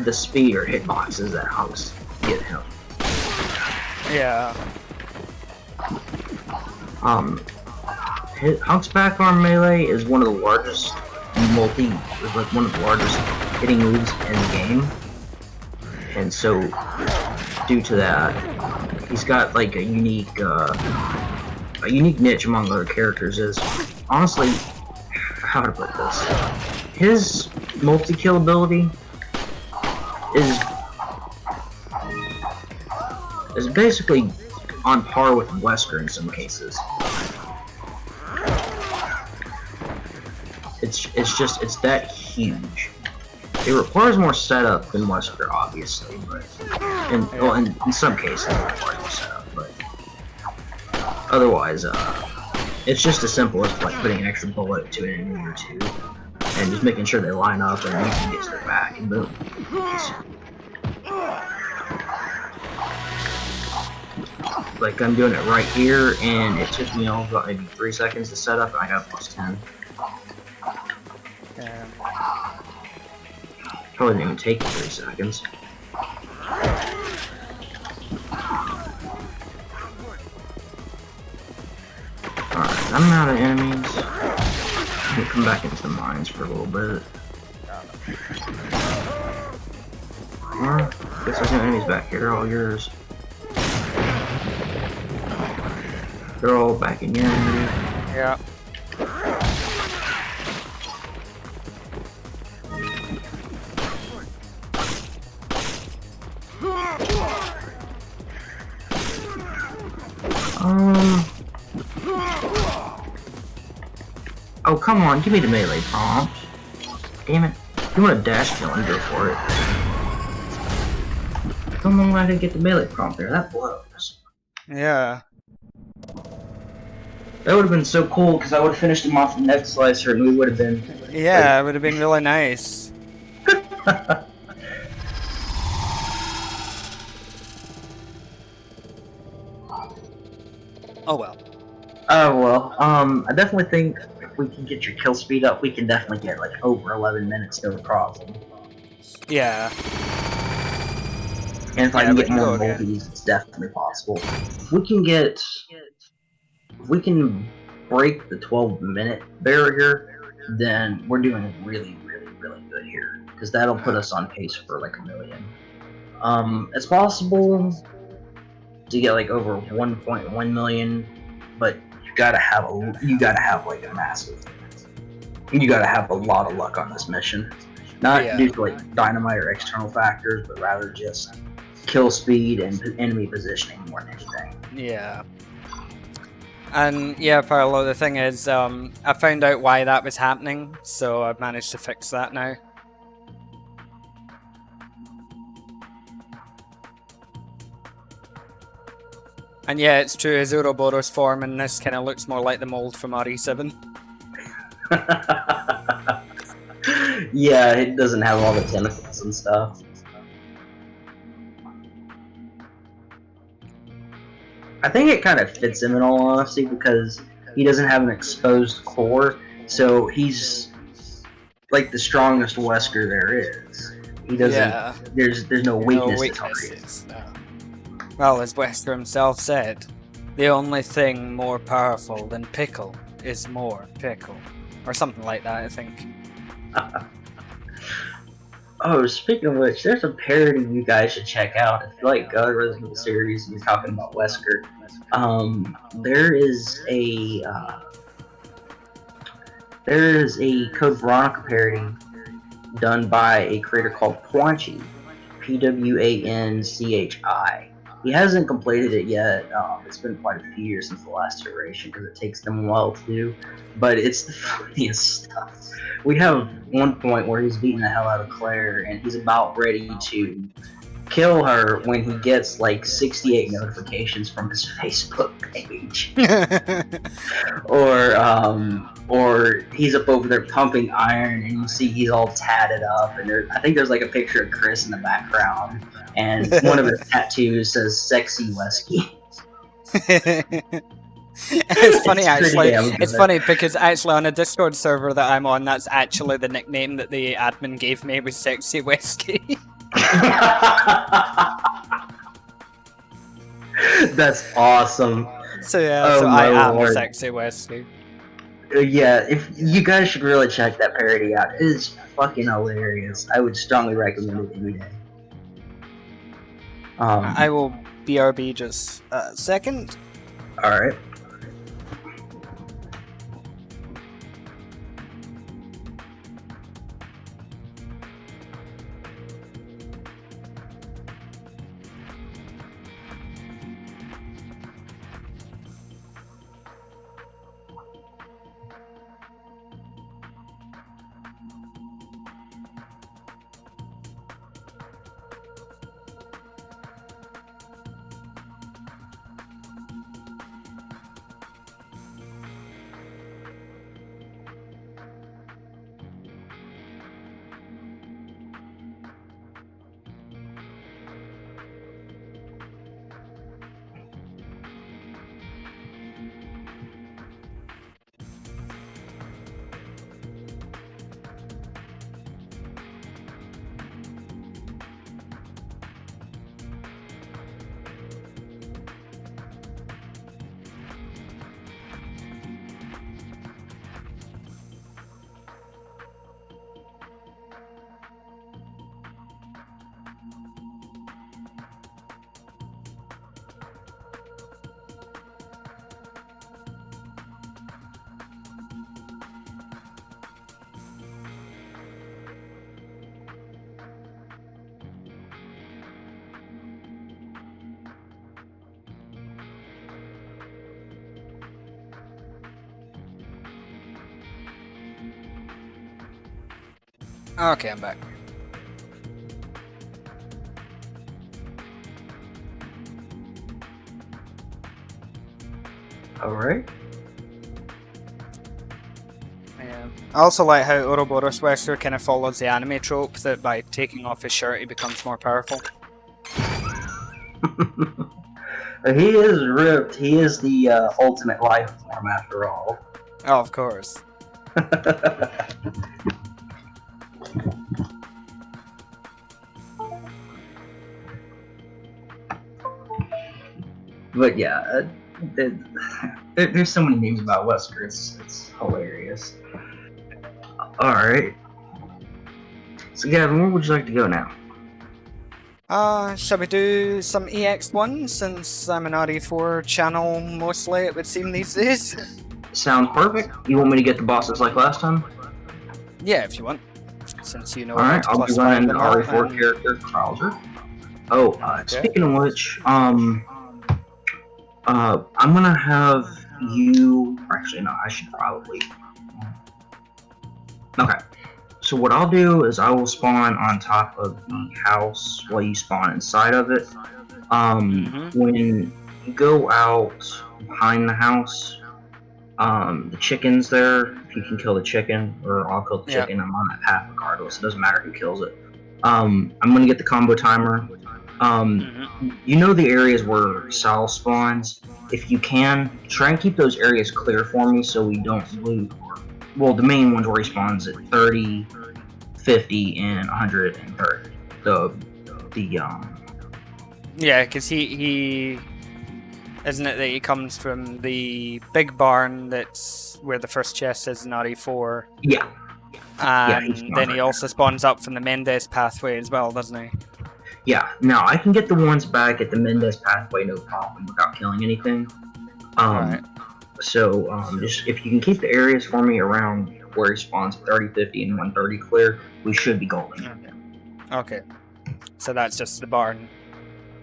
the speed or hitboxes that Hunks give him. Yeah. Hunk's back arm melee is one of the largest one of the largest hitting moves in the game, and so due to that, he's got like a unique niche among other characters. Is honestly, how to put this, his multi-kill ability is basically on par with Wesker in some cases. It's that huge. It requires more setup than Wesker, obviously, but in some cases it requires more setup, but otherwise, it's just as simple as like putting an extra bullet to an enemy or two, and just making sure they line up and you can get to their back, and boom. Like I'm doing it right here, and it took me about maybe 3 seconds to set up, and I got +10. Yeah. Probably didn't even take 3 seconds. Alright, I'm out of enemies. I'm gonna come back into the mines for a little bit. Or, guess there's no enemies back here, they're all yours. They're all back in your inventory. Yeah. Oh, come on, give me the melee prompt. Damn it. If you want to dash kill and go for it. Come on, I didn't get the melee prompt there. That blows. Yeah. That would have been so cool, because I would have finished him off the next slicer, and we would have been... Yeah, it would have been really nice. Oh well. Oh well, I definitely think if we can get your kill speed up, we can definitely get like over 11 minutes, no problem. Yeah. And if I can get more multis, it's definitely possible. If we can break the 12-minute barrier, then we're doing really, really, really good here, because that'll put us on pace for like 1 million. It's possible to get like over 1.1 million, but you gotta have like a massive. You gotta have a lot of luck on this mission, not due to like dynamite or external factors, but rather just kill speed and enemy positioning more than anything. Yeah. And yeah, Parlo, the thing is, I found out why that was happening, so I've managed to fix that now. And yeah, it's true, his Ouroboros form in this kind of looks more like the mold from RE7. Yeah, it doesn't have all the tentacles and stuff. I think it kind of fits him in all honesty, because he doesn't have an exposed core, so he's like the strongest Wesker there is. He doesn't. Yeah. There's no weaknesses. No. Well, as Wesker himself said, the only thing more powerful than pickle is more pickle, or something like that, I think. Oh, speaking of which, there's a parody you guys should check out. If you like Resident Evil series and you're talking about Wesker, there is a Code Veronica parody done by a creator called Pwanchi, Pwanchi. He hasn't completed it yet. It's been quite a few years since the last iteration, because it takes them a while to do, but it's the funniest stuff. We have one point where he's beating the hell out of Claire, and he's about ready to kill her when he gets like 68 notifications from his Facebook page. Or he's up over there pumping iron, and you see he's all tatted up, and I think there's like a picture of Chris in the background, and one of his tattoos says "Sexy Wesky." It's funny actually. It's funny because actually on a Discord server that I'm on, that's actually the nickname that the admin gave me, was Sexy Whiskey. That's awesome. So yeah, Oh so my I am lord. sexy Wesley. Yeah, if you guys should really check that parody out. It is fucking hilarious. I would strongly recommend it any day. I will BRB just a second. Alright. Okay, I'm back. Alright. Yeah. I also like how Ouroboros Wester kind of follows the anime trope that by taking off his shirt he becomes more powerful. He is ripped. He is the ultimate life form after all. Oh, of course. But yeah, there's so many names about Wesker. It's hilarious. Alright. So Gavin, where would you like to go now? Shall we do some EX1 since I'm an RE4 channel mostly, it would seem these days? Sounds perfect. You want me to get the bosses like last time? Yeah, if you want. Since you know Alright, how to I'll be plus running them the all, RE4 and- character, Krauser. Oh, speaking of which, I'm gonna have you... Actually, no, I should probably... Okay. So what I'll do is I will spawn on top of the house while you spawn inside of it. When you go out behind the house, the chicken's there. If you can kill the chicken, or I'll kill the Yeah. chicken, I'm on that path regardless. It doesn't matter who kills it. I'm gonna get the combo timer. You know the areas where Sal spawns. If you can, try and keep those areas clear for me so we don't loot. Well, the main ones where he spawns at 30, 50, and 130. Yeah, because he... Isn't it that he comes from the big barn that's where the first chest is in RE4? Yeah. And he's then he right also spawns up from the Mendes pathway as well, doesn't he? Yeah, now I can get the ones back at the Mendes pathway no problem without killing anything. Right. So, just if you can keep the areas for me around where he spawns at 30, 50, and 130 clear, we should be golden. Okay. So that's just the barn.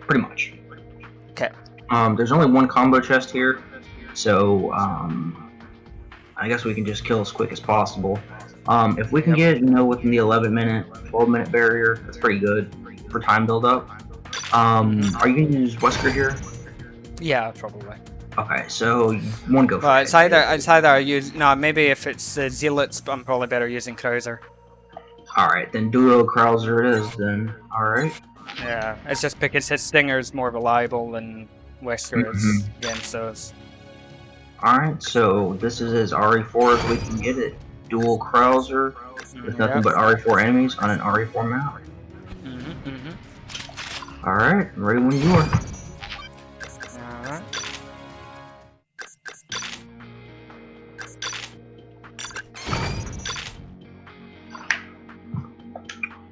Pretty much. Okay. There's only one combo chest here, so I guess we can just kill as quick as possible. If we can get, within the 11-minute, 12-minute barrier, that's pretty good for time build-up. Are you going to use Wesker here? Yeah, probably. Okay, so one go for Well, it. it's either I use... No, maybe if it's Zealots, I'm probably better using Krauser. Alright, then Duo Krauser it is then. Alright. Yeah, it's just because his Stinger's more reliable than Wesker is against those. Alright, so this is as RE4 as we can get it. Dual Krauser with nothing but RE4 enemies on an RE4 map. Mm-hmm, mm-hmm. Alright, ready when you are.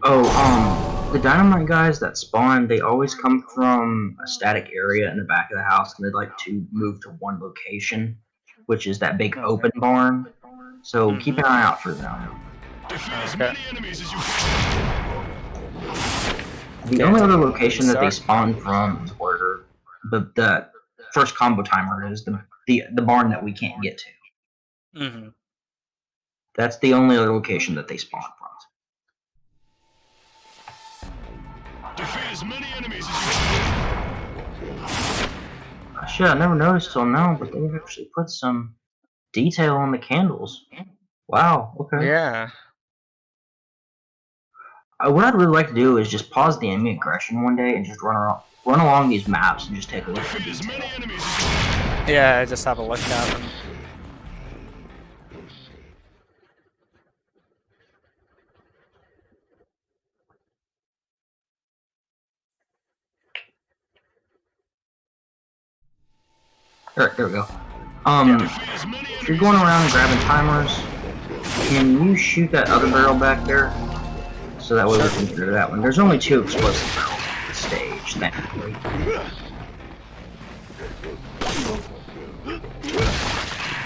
Oh, the dynamite guys that spawn, they always come from a static area in the back of the house, and they'd like to move to one location, which is that big open barn. So keep an eye out for them. Defeat as Okay. many enemies as you can. The only other location that they spawn from is where the first combo timer is, the barn that we can't get to. Mm-hmm. That's the only other location that they spawn from. Defeat as many enemies as you can. Shit, I never noticed till now, but they've actually put some detail on the candles. Wow, okay. Yeah. What I'd really like to do is just pause the enemy aggression one day and just run along these maps and just take a look at the Defeat as many detail. enemies as you can. Yeah, just have a look at them. Alright, there we go. Defeat as many If you're enemies going as you around grabbing timers, can you shoot that other barrel back there? So that way we can clear that one. There's only 2 explosive barrels on the stage, thankfully.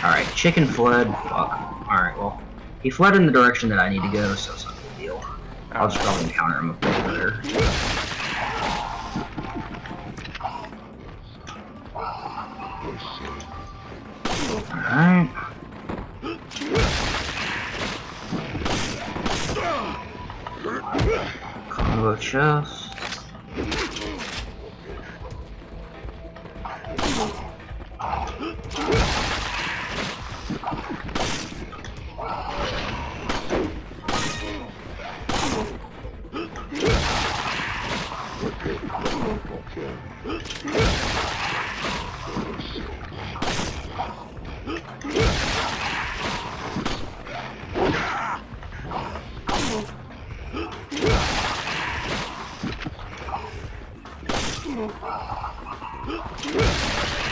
Alright, chicken fled. Fuck. Alright, well, he fled in the direction that I need to go, so it's not a big deal. I'll just probably encounter him up over there. Alright. Combo chest.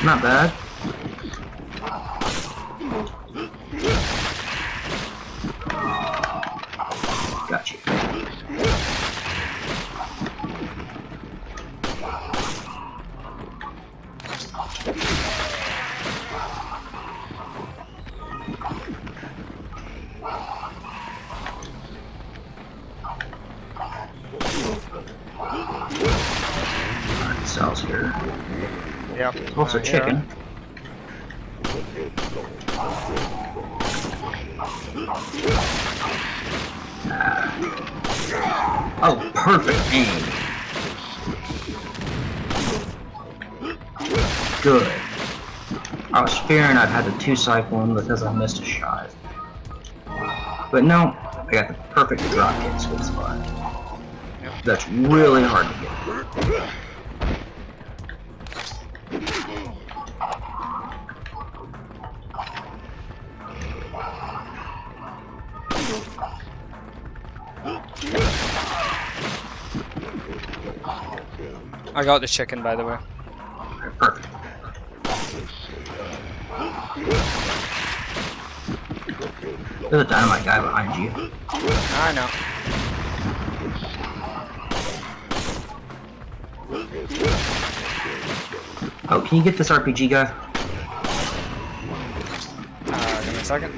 Not bad. Got you. Alright, cells here. Yep. There's also chicken. Oh, perfect aim. Good. I was fearing I'd had to 2-cycle him because I missed a shot. But no, I got the perfect drop hit sweet spot. That's really hard to get. I got the chicken, by the way. Perfect. There's a dynamite guy behind you. I know. Oh, can you get this RPG guy? Give me a second.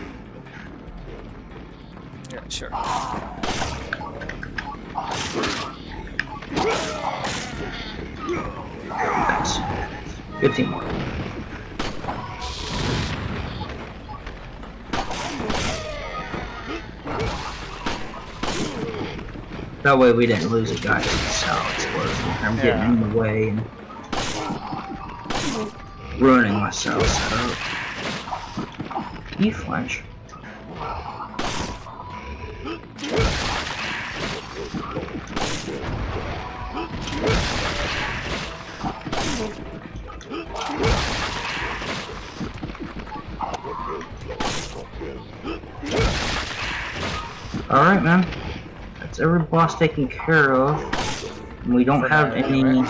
Yeah, sure. Thanks. Good teamwork. That way we didn't lose a guy to the cell explosion. I'm getting in the way and ruining my cell setup. You flinch. Alright, man. That's every boss taken care of. And we don't have any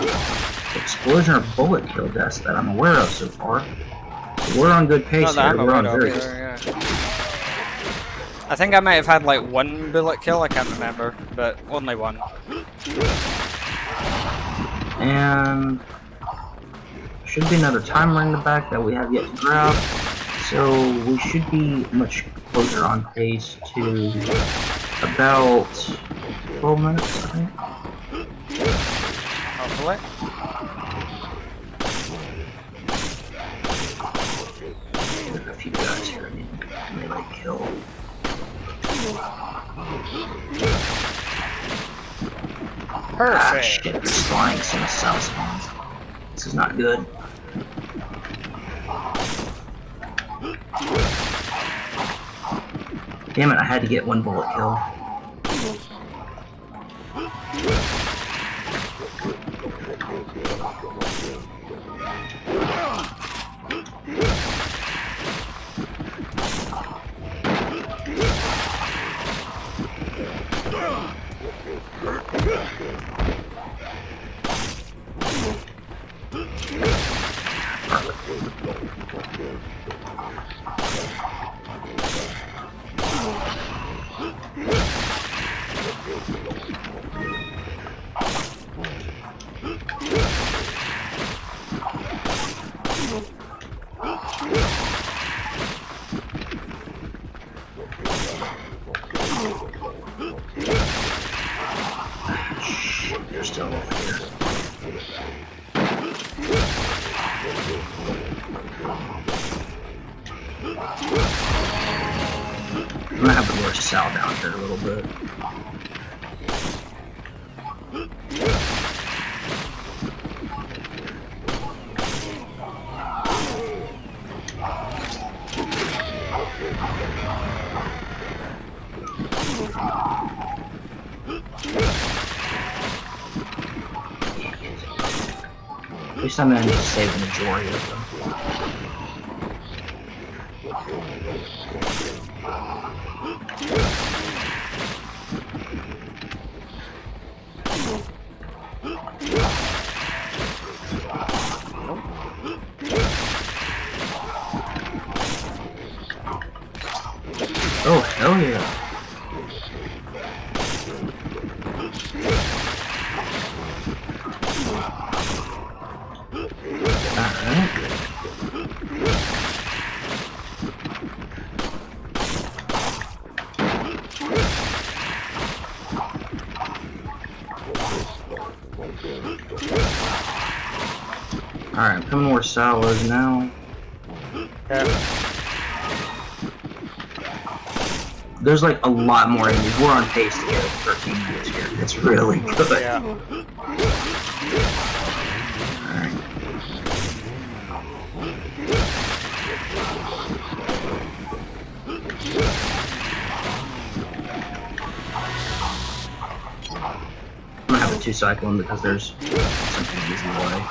explosion or bullet kill deaths that I'm aware of so far. So we're on good pace Not that here. I'm We're aware on of very either, yeah. I think I might have had like one bullet kill, I can't remember, but only one. And should be another timer in the back that we have yet to grab. So we should be much closer on pace to about 12 minutes, I think. Hopefully. There's a few guys here I need to melee kill. Perfect. Ah, shit, they're spawning some south spawns. This is not good. Damn it, I had to get one bullet kill. They're still over here. I'm gonna have to lure Sal down here a little bit. At least I'm gonna need to save the majority of them. Oh, hell yeah. Alright, I'm coming where Sal is now. Yeah. There's like a lot more enemies. We're on pace to get 13 minutes here. It's really good. Yeah. Alright. I'm gonna have a 2-cycle because there's something easy way.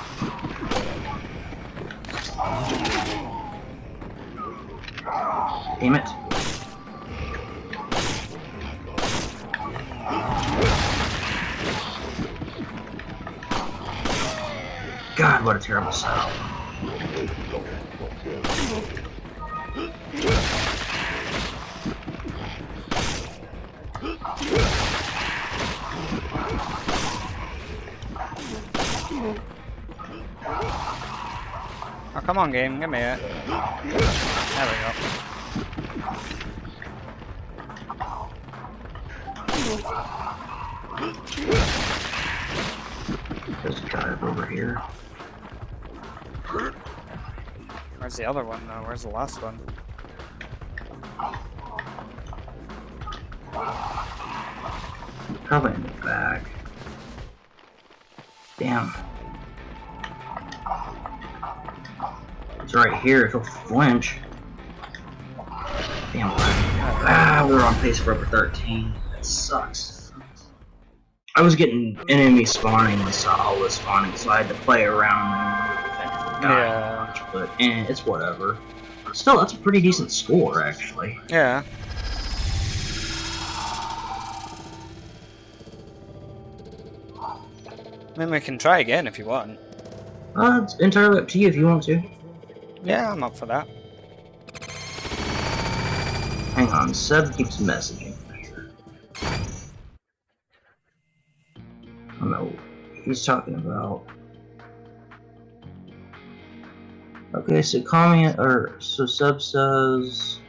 Damn it. God, what a terrible sound. Oh, come on, game, give me it. There we go. There's a guy over here. Where's the other one, though? Where's the last one? Probably in the back. Damn. It's right here if he'll flinch. Damn. Ah, we're on pace for over 13. That sucks. I was getting enemy spawning when Sal was spawning, so I had to play around and defend the guy Yeah. much, but it's whatever. Still, that's a pretty decent score, actually. Yeah. I mean, we can try again if you want. It's entirely up to you if you want to. Yeah, I'm up for that. Hang on, Seb keeps messaging. I don't know what he's talking about. Okay, so so Seb says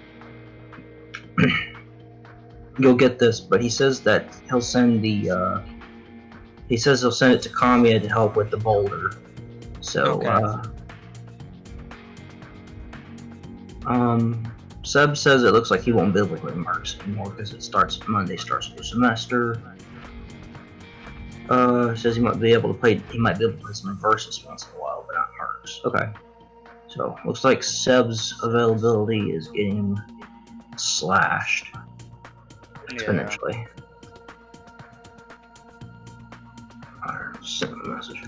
you'll get this, but he says that he'll send the he says he'll send it to Kamiya to help with the boulder. So Seb says it looks like he won't be able to play Mercs anymore because Monday starts the semester. Says he might be able to play some Versus once in a while, but not Mercs. Okay. So looks like Seb's availability is getting slashed exponentially. Alright, send him a message.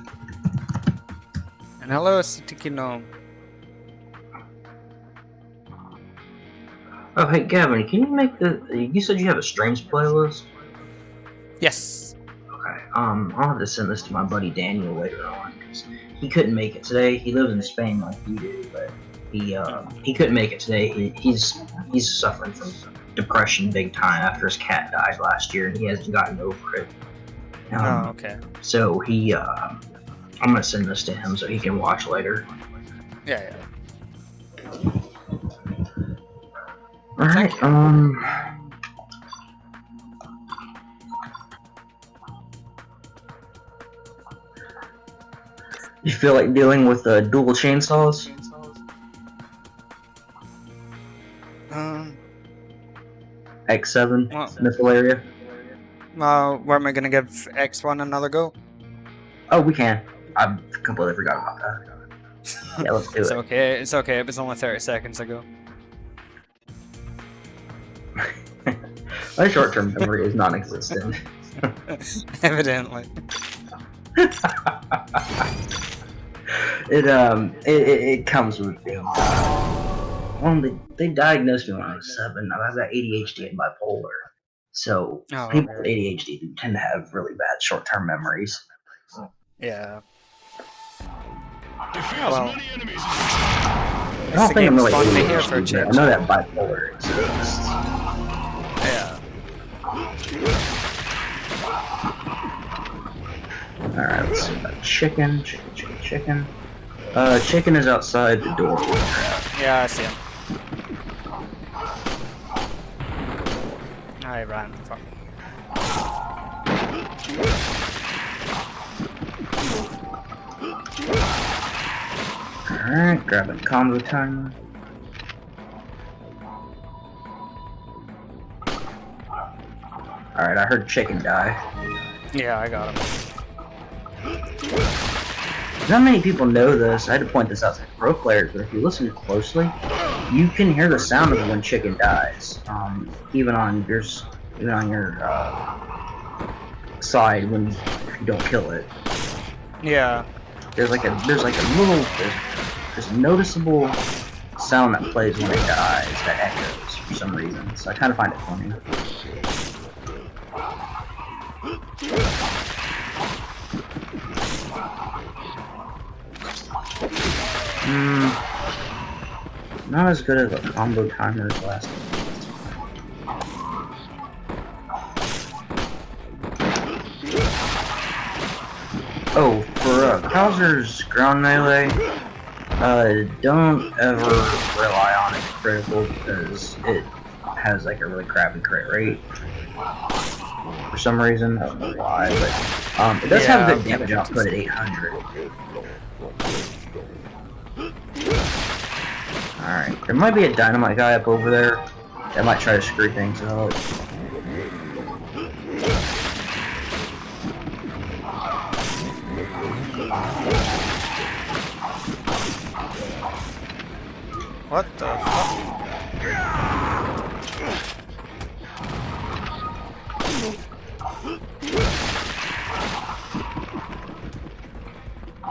And hello, Sitikino. Oh, hey Gavin, can you make you said you have a streams playlist? Yes. Okay, I'll have to send this to my buddy Daniel later on, because he couldn't make it today. He lives in Spain like you do, but he couldn't make it today. He's suffering from depression big time after his cat died last year, and he hasn't gotten over it. Okay. So I'm gonna send this to him so he can watch later. Yeah. Alright, you feel like dealing with dual chainsaws? X7, missile area? Where am I gonna give X1 another go? Oh, we can. I completely forgot about that. Yeah, let's do It's it. okay, it's okay, it was only 30 seconds ago. My short-term memory is non-existent. Evidently. It comes with being. Well, they diagnosed me when I was 7. I've got ADHD and bipolar, so people with ADHD tend to have really bad short-term memories. Yeah. Well, many enemies. I don't think I'm really ADHD, but I know that bipolar exists. Yeah. Alright, let's see about chicken. Chicken is outside the door. Yeah, I see him. I ran. Fuck. Alright, grabbing combo timer. Alright, I heard chicken die. Yeah, I got him. Not many people know this. I had to point this out to pro players, but if you listen closely, you can hear the sound of when chicken dies. Even on your side when you don't kill it. Yeah. There's a noticeable sound that plays when it dies that echoes for some reason. So I kind of find it funny. Not as good as a combo timer as last time. Oh, for Krauser's ground melee, don't ever rely on it critical because it has like a really crappy crit rate. For some reason, I don't know why, but it does have good damage output at 800. Alright, there might be a dynamite guy up over there that might try to screw things up. What the fuck?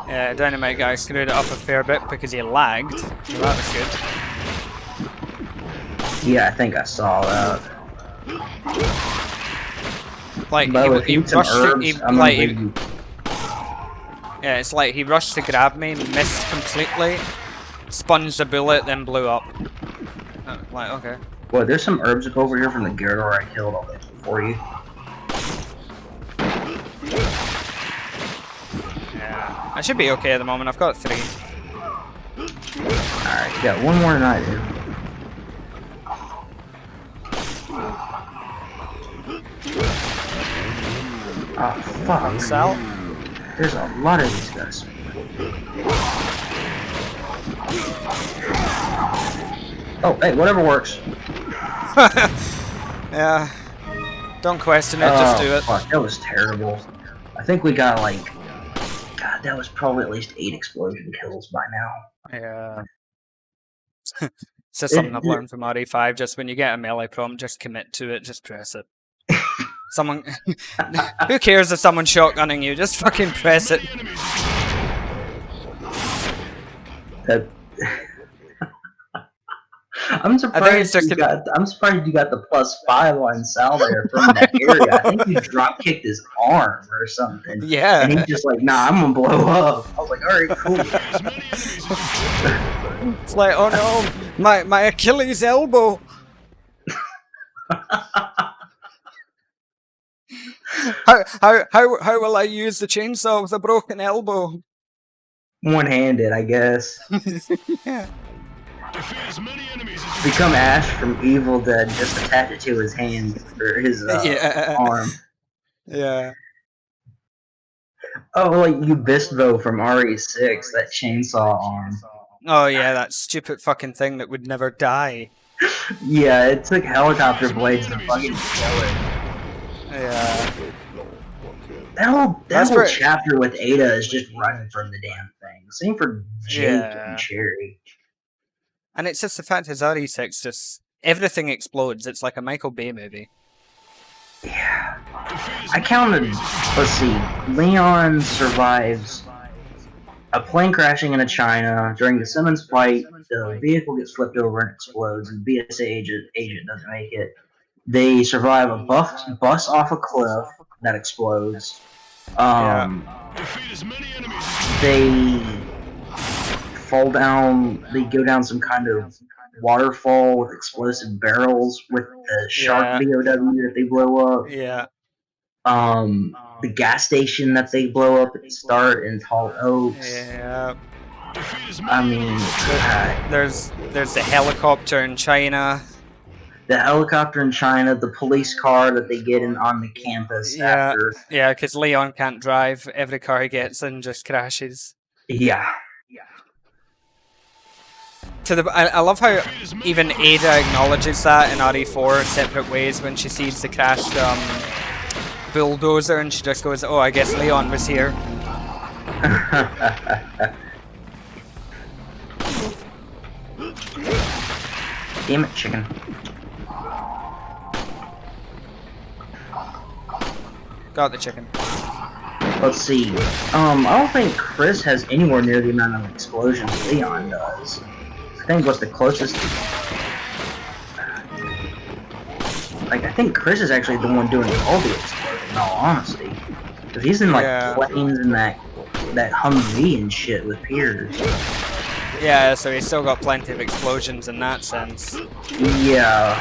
Yeah, Dynamite guy screwed it up a fair bit because he lagged. So that was good. Yeah, I think I saw that. Like, he rushed yeah, it's like he rushed to grab me, missed completely, sponged a bullet, then blew up. Like, okay. Well, there's some herbs over here from the Gyarados I killed. I'll get them for you. Yeah. I should be okay at the moment. I've got 3. Alright, you got one more than I do. Oh, fuck. Sal? There's a lot of these guys. Oh, hey, whatever works. Yeah. Don't question it, just do it. Fuck, that was terrible. I think we got like... God, that was probably at least 8 explosion kills by now. Yeah. It's just something I've learned from RE5. Just when you get a melee prompt, just commit to it, just press it. Someone... Who cares if someone's shotgunning you? Just fucking press it. I'm surprised you got the +5 on Sal there from that area. I think you drop kicked his arm or something. Yeah. And he's just like, nah, I'm gonna blow up. I was like, alright, cool. It's like, oh no, my Achilles elbow. How will I use the chainsaw with a broken elbow? One-handed, I guess. Yeah. Become Ash from Evil Dead, just attach it to his hand or his arm. Yeah. Oh, like Ubistvo from RE6, that chainsaw arm. Oh yeah, that stupid fucking thing that would never die. Yeah, it took helicopter blades to fucking kill it. Yeah. That whole chapter with Ada is just running from the damn thing. Same for Jake and Cherry. And it's just the fact his RE6 just... Everything explodes. It's like a Michael Bay movie. Yeah. I counted... Let's see. Leon survives a plane crashing into China. During the Simmons fight, the vehicle gets flipped over and explodes, and the BSA agent doesn't make it. They survive a bus off a cliff that explodes. They fall down. They go down some kind of waterfall with explosive barrels with the shark BOW that they blow up. Yeah. The gas station that they blow up at the start in Tall Oaks. Yeah. I mean, there's the helicopter in China. The helicopter in China, the police car that they get in on the campus after. Yeah, because Leon can't drive. Every car he gets in just crashes. Yeah. I love how even Ada acknowledges that in RE4 separate ways when she sees the crashed bulldozer, and she just goes, "Oh, I guess Leon was here." Damn it, chicken. Got the chicken. Let's see. I don't think Chris has anywhere near the amount of explosions Leon does. I think what's the closest... Like, I think Chris is actually the one doing all the explosions, in all honesty. Because he's in, like, planes and that Humvee and shit with Piers. Yeah, so he's still got plenty of explosions in that sense. Yeah.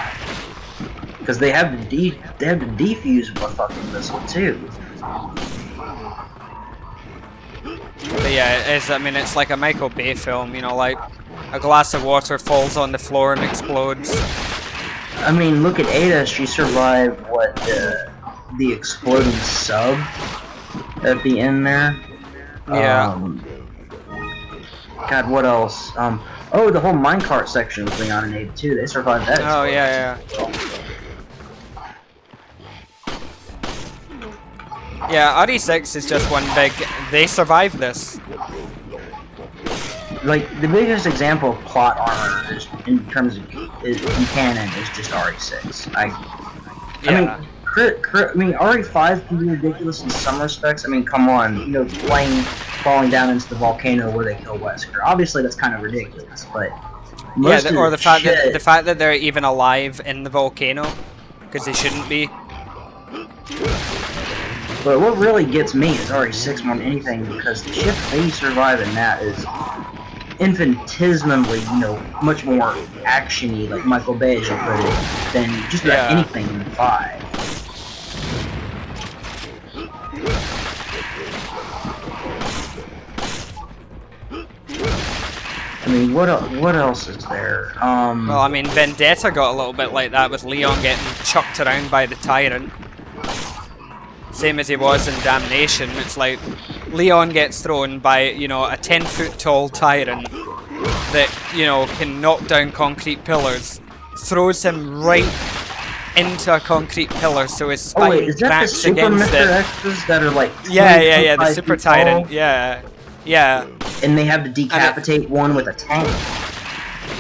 Because they have to defuse a fucking missile, too. But yeah, it's like a Michael Bay film, you know, like a glass of water falls on the floor and explodes. I mean, look at Ada, she survived, what, the exploding sub at the end there? Yeah. God, what else? Oh, the whole minecart section with Leon and Ada, too, they survived that. Oh, yeah. Yeah, RE6 is just one big... They survived this. Like, the biggest example of plot armor is, in terms of canon is just RE6. I mean, RE5 can be ridiculous in some respects. I mean, come on, you know, plane falling down into the volcano where they kill Wesker. Obviously, that's kind of ridiculous, but most or the fact that they're even alive in the volcano, because they shouldn't be. But what really gets me is RE6 more than anything, because the shit they survive in that is infinitesimally, much more actiony, like Michael Bay, as you put it, than just about anything in 5. I mean, what else is there? Well, I mean, Vendetta got a little bit like that with Leon getting chucked around by the Tyrant. Same as he was in Damnation. It's like Leon gets thrown by, a 10-foot tall Tyrant that, can knock down concrete pillars, throws him right into a concrete pillar, so his spine cracks against it. X's that are like yeah, the Super Tyrant, yeah. And they have to decapitate one with a tank.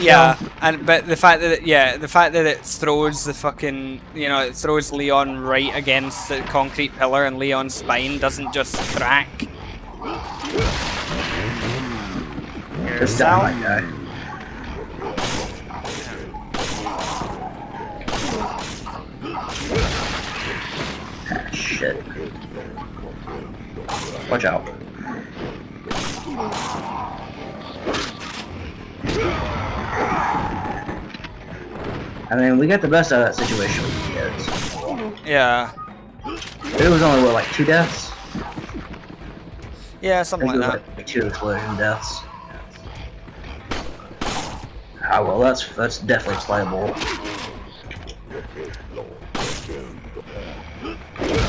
Yeah, but the fact that it throws the fucking, it throws Leon right against the concrete pillar, and Leon's spine doesn't just crack. Here's that guy. Ah, shit. Watch out. I mean, we got the best out of that situation with the kids. Yeah. It was only, what, like 2 deaths? Yeah, something like that. Like 2 explosion deaths. Ah, well, that's definitely playable.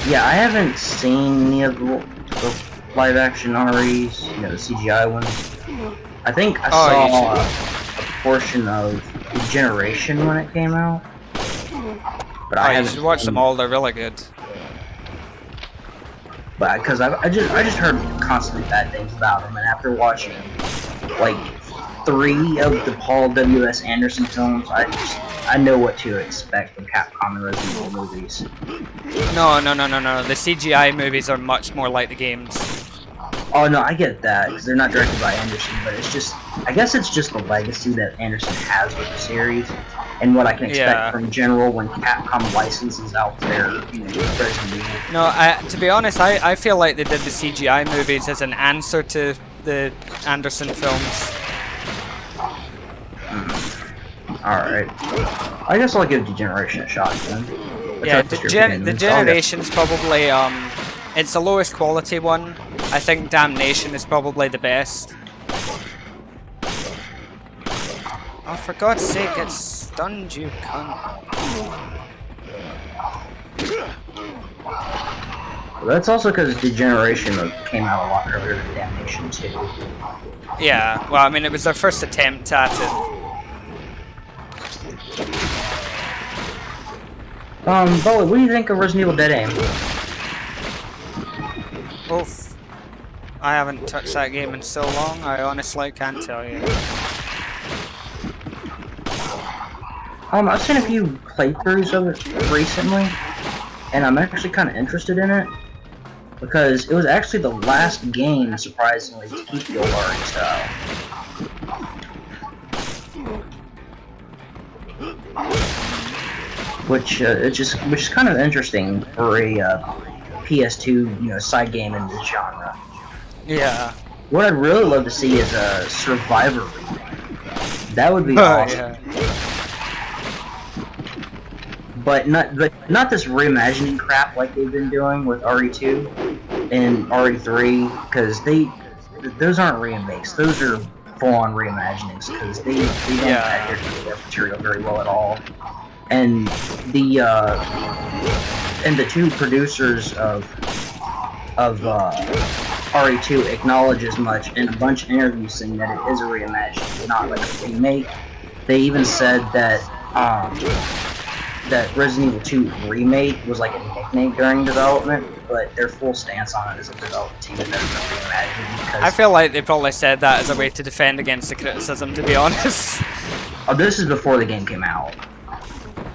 Yeah, I haven't seen any of the live-action REs, the CGI ones. I think I saw a portion of the Generation when it came out, but I haven't. You should watch them all; they're really good. But because I just heard constantly bad things about them, and after watching like 3 of the Paul W.S. Anderson films, I know what to expect from Capcom and Resident Evil movies. No. The CGI movies are much more like the games. Oh no, I get that, because they're not directed by Anderson, but it's just, I guess it's just the legacy that Anderson has with the series, and what I can expect from general when Capcom licenses out their, Resident Evil. No, to be honest, I feel like they did the CGI movies as an answer to the Anderson films. Alright. I guess I'll give Degeneration a shot then. Yeah, the Generation's probably, it's the lowest quality one. I think Damnation is probably the best. Oh, for God's sake, get stunned, you cunt. Well, that's also because Degeneration came out a lot earlier than Damnation too. Yeah, well, I mean, it was their first attempt at it. Bowie, what do you think of Resident Evil Dead Aim? Oof. I haven't touched that game in so long, I honestly can't tell you. I've seen a few playthroughs of it recently, and I'm actually kind of interested in it, because it was actually the last game, surprisingly, to keep the old RE style. Which is kind of interesting for a PS2, side game in this genre. Yeah. What I'd really love to see is a Survivor remake. That would be awesome. Yeah. But not this reimagining crap like they've been doing with RE2 and RE3, because those aren't remakes. Those are full-on reimaginings, because they don't adhere to their material very well at all. And the 2 producers of RE2 acknowledge as much in a bunch of interviews, saying that it is a reimagining, not like a remake. They even said that that Resident Evil 2 remake was like a nickname during development, but their full stance on it as a development team is that it's a reimagining. I feel like they probably said that as a way to defend against the criticism, to be honest. Oh, this is before the game came out.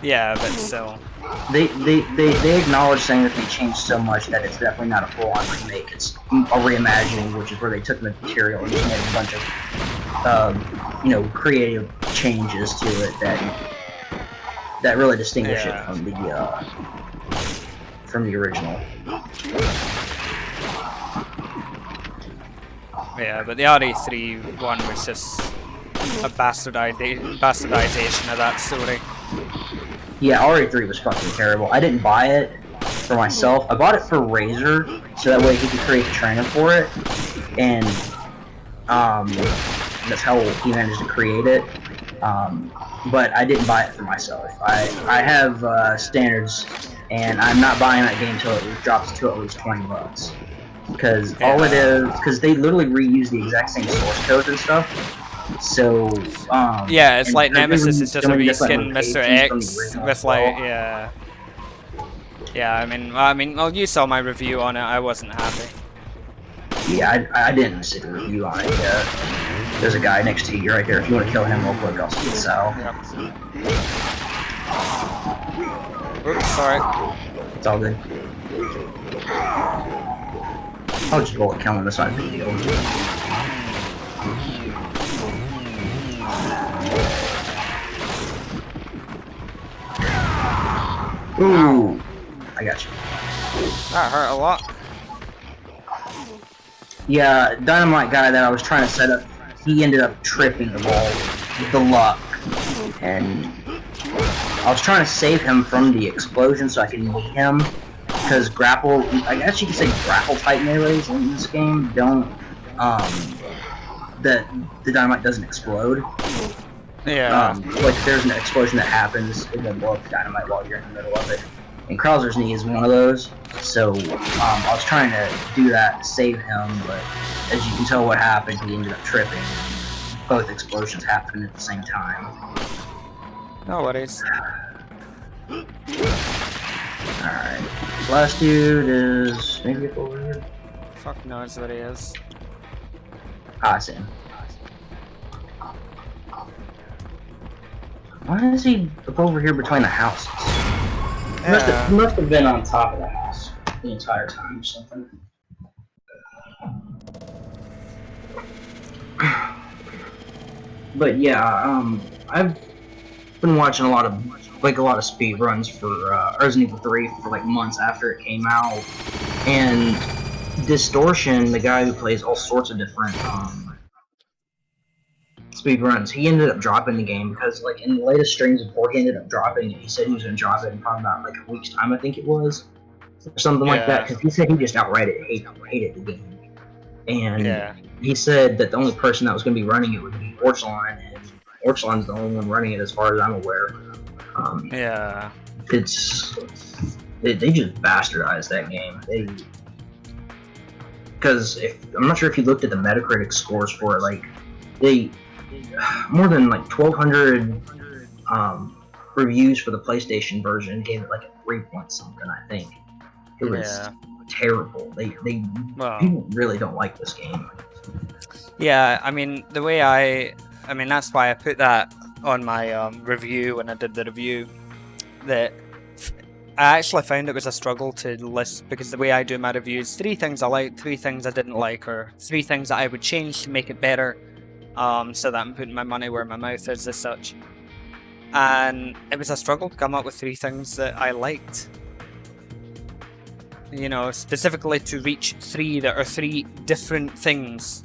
Yeah, but still. They acknowledge, saying that they changed so much that it's definitely not a full-on remake. It's a reimagining, which is where they took the material and just made a bunch of, creative changes to it that really distinguish it from the original. Yeah, but the RE3 one was just a bastardization of that story. Yeah, RE3 was fucking terrible. I didn't buy it for myself. I bought it for Razor, so that way he could create the trainer for it, and that's how he managed to create it. But I didn't buy it for myself. I have standards, and I'm not buying that game until it drops to at least $20. Because all it is, because they literally reuse the exact same source code and stuff. So yeah, it's and like Nemesis is just a different reskin Mr. locations X from the original with as well. like yeah. I mean, well, you saw my review on it. I wasn't happy. Yeah, I didn't see the review on it yet. There's a guy next to you right there. If you want to kill him real quick, I'll see Sal. Yep. Oops, sorry. It's all good. I'll just bullet kill him. That's not a big deal. Ooh, I got you. That hurt a lot. Yeah, Dynamite guy that I was trying to set up, he ended up tripping the ball with the luck. And I was trying to save him from the explosion so I could meet him. Because grapple, I guess you could say grapple type melees in this game don't, the Dynamite doesn't explode. Yeah. Like if there's an explosion that happens, it won't blow up the Dynamite while you're in the middle of it. And Krauser's knee is one of those, so I was trying to do that to save him, but as you can tell what happened, he ended up tripping. Both explosions happened at the same time. No worries. Alright. Last dude is maybe up over here? Fuck knows what he is. Ah, I see him. Why is he up over here between the houses? He must have been on top of the house the entire time or something. But yeah, I've been watching a lot of speed runs for Resident Evil 3 for like months after it came out, and Distortion, the guy who plays all sorts of different speed runs, he ended up dropping the game because like in the latest streams before he ended up dropping it, he said he was going to drop it in probably about like a week's time, I think it was, or something like that, because he said he just outright hated the game. And he said that the only person that was going to be running it would be Orchline, and Orchline's the only one running it as far as I'm aware. They just bastardized that game. Because I'm not sure if you looked at the Metacritic scores for it, like they more than like 1,200 reviews for the PlayStation version gave it like a 3 point something. I think it was terrible. People really don't like this game. Yeah, I mean the way I mean that's why I put that on my review when I did the review. That I actually found it was a struggle to list, because the way I do my reviews, 3 things I liked, 3 things I didn't like, or 3 things that I would change to make it better, so that I'm putting my money where my mouth is as such. And it was a struggle to come up with 3 things that I liked. You know, specifically to reach 3 that are 3 different things.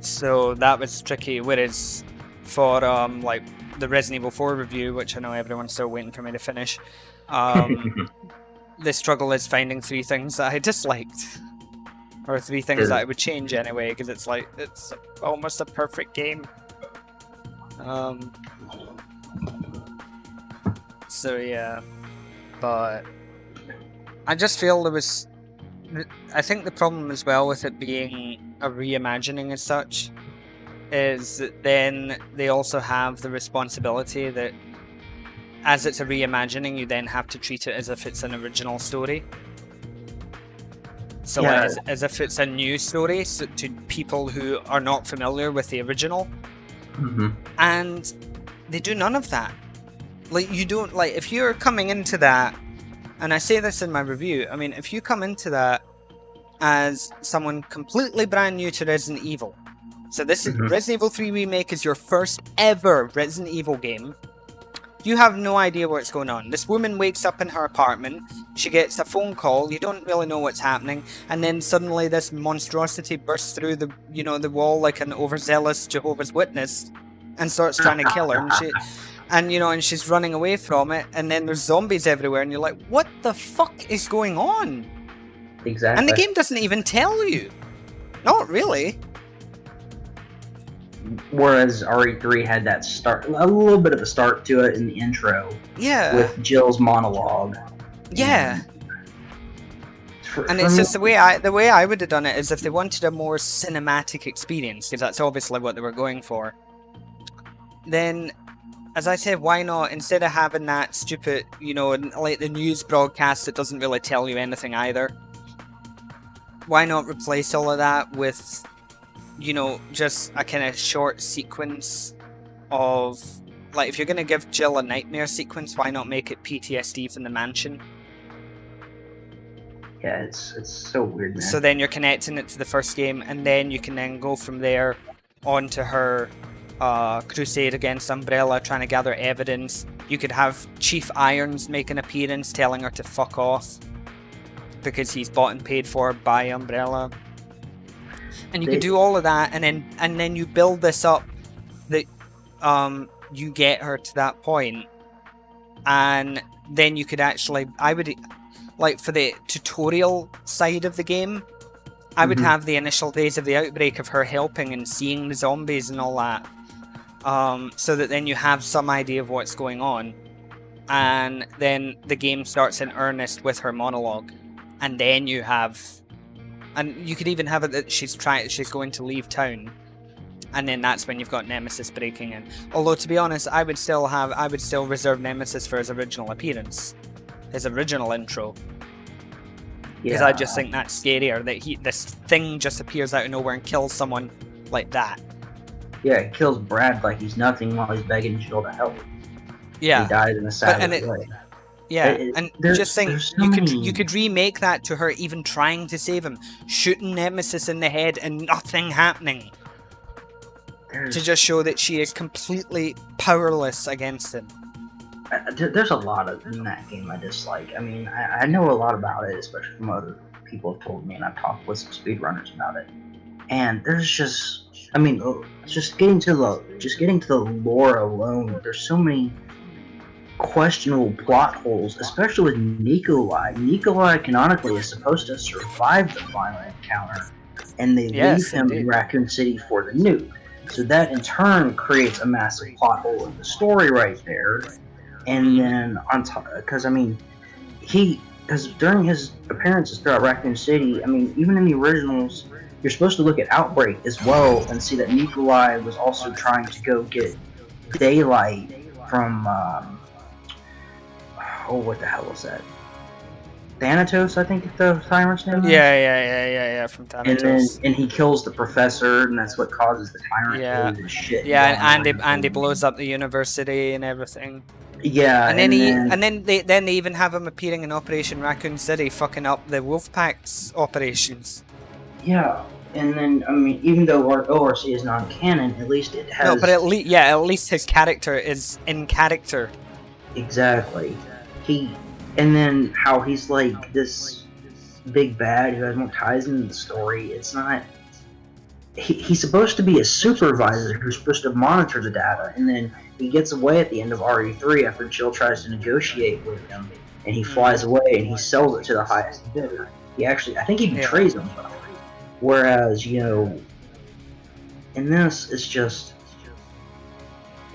So that was tricky, whereas for like the Resident Evil 4 review, which I know everyone's still waiting for me to finish, the struggle is finding 3 things that I disliked, or 3 things that I would change anyway, because it's like it's almost a perfect game. So yeah, but I just feel there was, I think the problem as well with it being a reimagining as such is that then they also have the responsibility that as it's a reimagining, you then have to treat it as if it's an original story. So like, as if it's a new story to people who are not familiar with the original. And they do none of that. Like, you don't, like, if you're coming into that, and I say this in my review, I mean, if you come into that as someone completely brand new to Resident Evil, so this is Resident Evil 3 Remake is your first ever Resident Evil game, You have no idea what's going on. This woman wakes up in her apartment, she gets a phone call, you don't really know what's happening, and then suddenly this monstrosity bursts through the, you know, the wall like an overzealous Jehovah's Witness and starts trying to kill her, and she's running away from it, and then there's zombies everywhere, and you're like, what the fuck is going on? Exactly. And the game doesn't even tell you. Not really. Whereas RE3 had that start, a little bit of a start to it in the intro. Yeah. With Jill's monologue. Yeah. And it's just the way I would have done it is if they wanted a more cinematic experience, because that's obviously what they were going for. Then, as I said, why not, instead of having that stupid, you know, like the news broadcast that doesn't really tell you anything either, why not replace all of that with, you know, just a kind of short sequence of, like, if you're going to give Jill a nightmare sequence, why not make it PTSD from the mansion? Yeah, it's so weird, man. So then you're connecting it to the first game, and then you can then go from there on to her crusade against Umbrella, trying to gather evidence. You could have Chief Irons make an appearance, telling her to fuck off, because he's bought and paid for by Umbrella. And you could do all of that, and then you build this up that you get her to that point, and then you could actually, I would, like, for the tutorial side of the game, I would have the initial days of the outbreak of her helping and seeing the zombies and all that, so that then you have some idea of what's going on, and then the game starts in earnest with her monologue, and then you have. And you could even have it that she's going to leave town, and then that's when you've got Nemesis breaking in. Although, to be honest, I would still reserve Nemesis for his original appearance, his original intro, because I just think that's scarier. That this thing just appears out of nowhere and kills someone like that. Yeah, it kills Brad like he's nothing while he's begging Jill to help. Yeah, he dies in a savage way. Yeah, and just think, you could remake that to her even trying to save him, shooting Nemesis in the head and nothing happening, to just show that she is completely powerless against him. There's a lot in that game I dislike. I mean, I know a lot about it, especially from other people have told me, and I've talked with some speedrunners about it. And there's just, I mean, just getting to the lore alone. There's so many questionable plot holes, especially with Nikolai. Nikolai canonically is supposed to survive the final encounter, and they leave him in Raccoon City for the nuke. So that in turn creates a massive plot hole in the story right there. And then on top, because during his appearances throughout Raccoon City, I mean, even in the originals, you're supposed to look at Outbreak as well and see that Nikolai was also trying to go get Daylight from what the hell was that? Thanatos, I think the tyrant's name. Yeah, from Thanatos. And he kills the professor, and that's what causes the tyrant to lose his shit. Yeah, and he blows up the university and everything. Yeah, and then they even have him appearing in Operation Raccoon City, fucking up the Wolfpack's operations. Yeah, and then I mean, even though our ORC is non-canon, at least it has. No, but at least his character is in character. Exactly. And then how he's like this big bad who has more ties into the story. It's not. He's supposed to be a supervisor who's supposed to monitor the data, and then he gets away at the end of RE3 after Jill tries to negotiate with him, and he flies away and he sells it to the highest bidder. I think he betrays him. Whereas, you know, in this, it's just,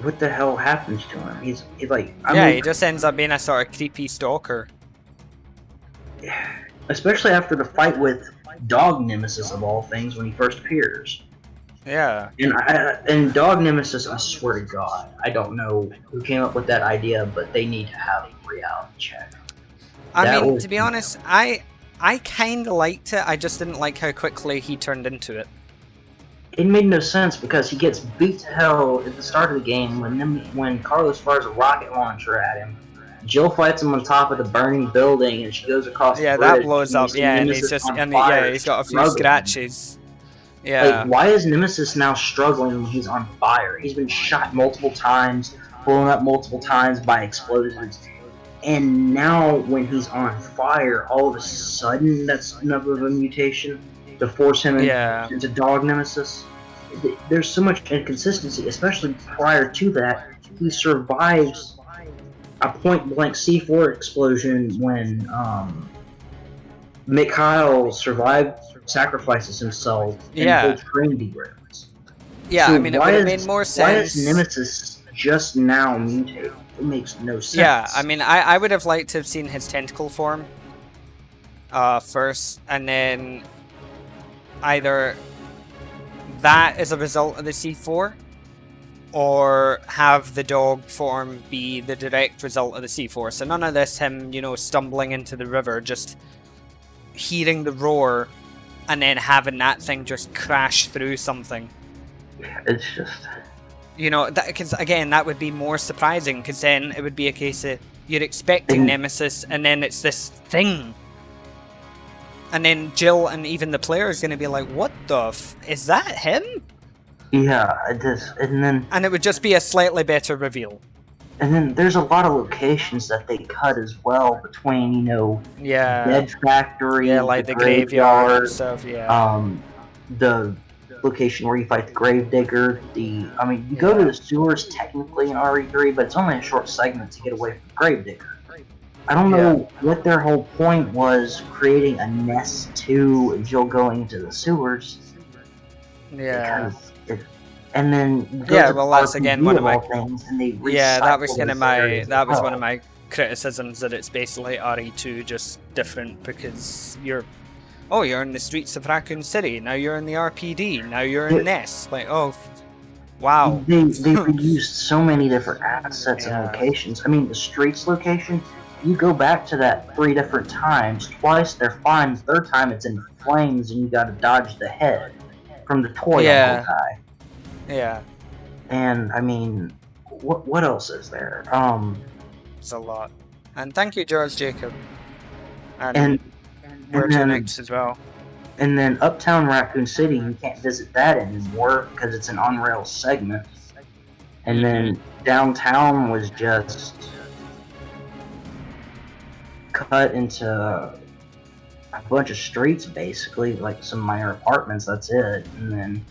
what the hell happens to him? He's like, he just ends up being a sort of creepy stalker. Especially after the fight with Dog Nemesis of all things when he first appears. Yeah. And Dog Nemesis, I swear to God, I don't know who came up with that idea, but they need to have a reality check. To be honest, I kind of liked it. I just didn't like how quickly he turned into it. It made no sense because he gets beat to hell at the start of the game when Carlos fires a rocket launcher at him. Jill fights him on top of the burning building, and she goes across the bridge. Yeah, that blows up. Yeah, and he's just he's got a few scratches. Yeah. Like, why is Nemesis now struggling when he's on fire? He's been shot multiple times. blown up multiple times by explosions. And now, when he's on fire, all of a sudden, that's enough of a mutation to force him into Dog Nemesis. There's so much inconsistency, especially prior to that. He survives a point-blank C4 explosion when Mikhail sacrifices himself, and the whole train derails. Yeah, so I mean, it would have made more sense. Why is Nemesis just now mutated? It makes no sense. Yeah, I mean, I would have liked to have seen his tentacle form first, and then either that is a result of the C4, or have the dog form be the direct result of the C4. So none of this him, stumbling into the river, just hearing the roar, and then having that thing just crash through something. It's just... because again, that would be more surprising, because then it would be a case of you're expecting Nemesis, and then it's this thing. And then Jill and even the player is going to be like, what the is that him? Yeah, it is. And it would just be a slightly better reveal. And then there's a lot of locations that they cut as well between, Dead Factory, like the graveyard and stuff, the location where you fight the Gravedigger, you go to the sewers technically in RE3, but it's only a short segment to get away from the Gravedigger. I don't know what their whole point was, creating a nest to Jill going into the sewers. Yeah. And then that's again one of my things, and they that was kind of one of my criticisms, that it's basically RE2 just different, because you're in the streets of Raccoon City, now you're in the RPD, now you're in Ness. Like, wow. They reused so many different assets and locations. I mean, the streets location, you go back to that 3 different times. Twice they're fine, the third time it's in flames and you gotta dodge the head from the toy guy. Yeah. And, I mean, what else is there? It's a lot. And thank you, George Jacob. And Virginix as well. And then Uptown Raccoon City, you can't visit that anymore because it's an on-rail segment. And then downtown was just cut into a bunch of streets, basically, like some minor apartments, that's it. And then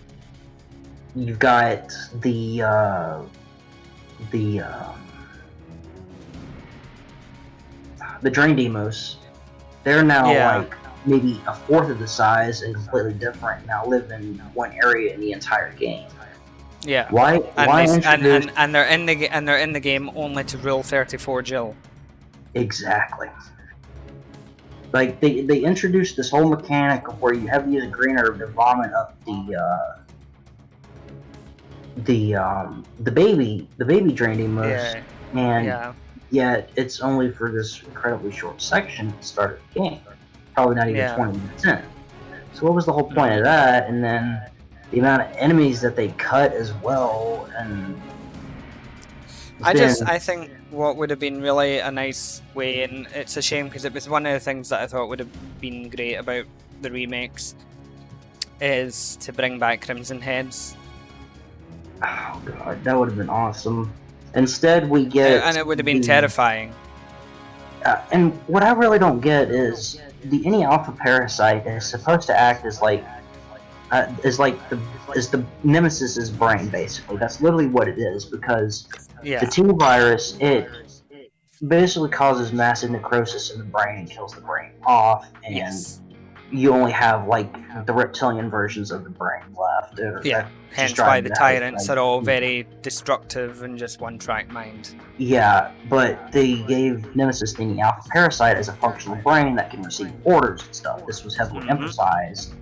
you've got the drain demos. They're now like maybe a fourth of the size and completely different. Now live in one area in the entire game. Yeah. Why? And they're in the game only to rule 34 Jill. Exactly. Like they introduced this whole mechanic of where you have to use a green herb to vomit up the baby drain demos. And yet it's only for this incredibly short section at the start of the game. Probably not even 20%. So what was the whole point of that? And then the amount of enemies that they cut as well, and I think what would have been really a nice way, and it's a shame because it was one of the things that I thought would have been great about the remakes, is to bring back Crimson Heads. Oh god, that would have been awesome. Instead we get... And it would have been terrifying. And what I really don't get is the any alpha parasite is supposed to act as like the Nemesis's brain, basically. That's literally what it is, because the T virus, it basically causes massive necrosis in the brain and kills the brain off, and you only have like the reptilian versions of the brain left. Hence why the tyrants are all very destructive and just one-track mind. Yeah, but they gave Nemesis the alpha parasite as a functional brain that can receive orders and stuff. This was heavily emphasized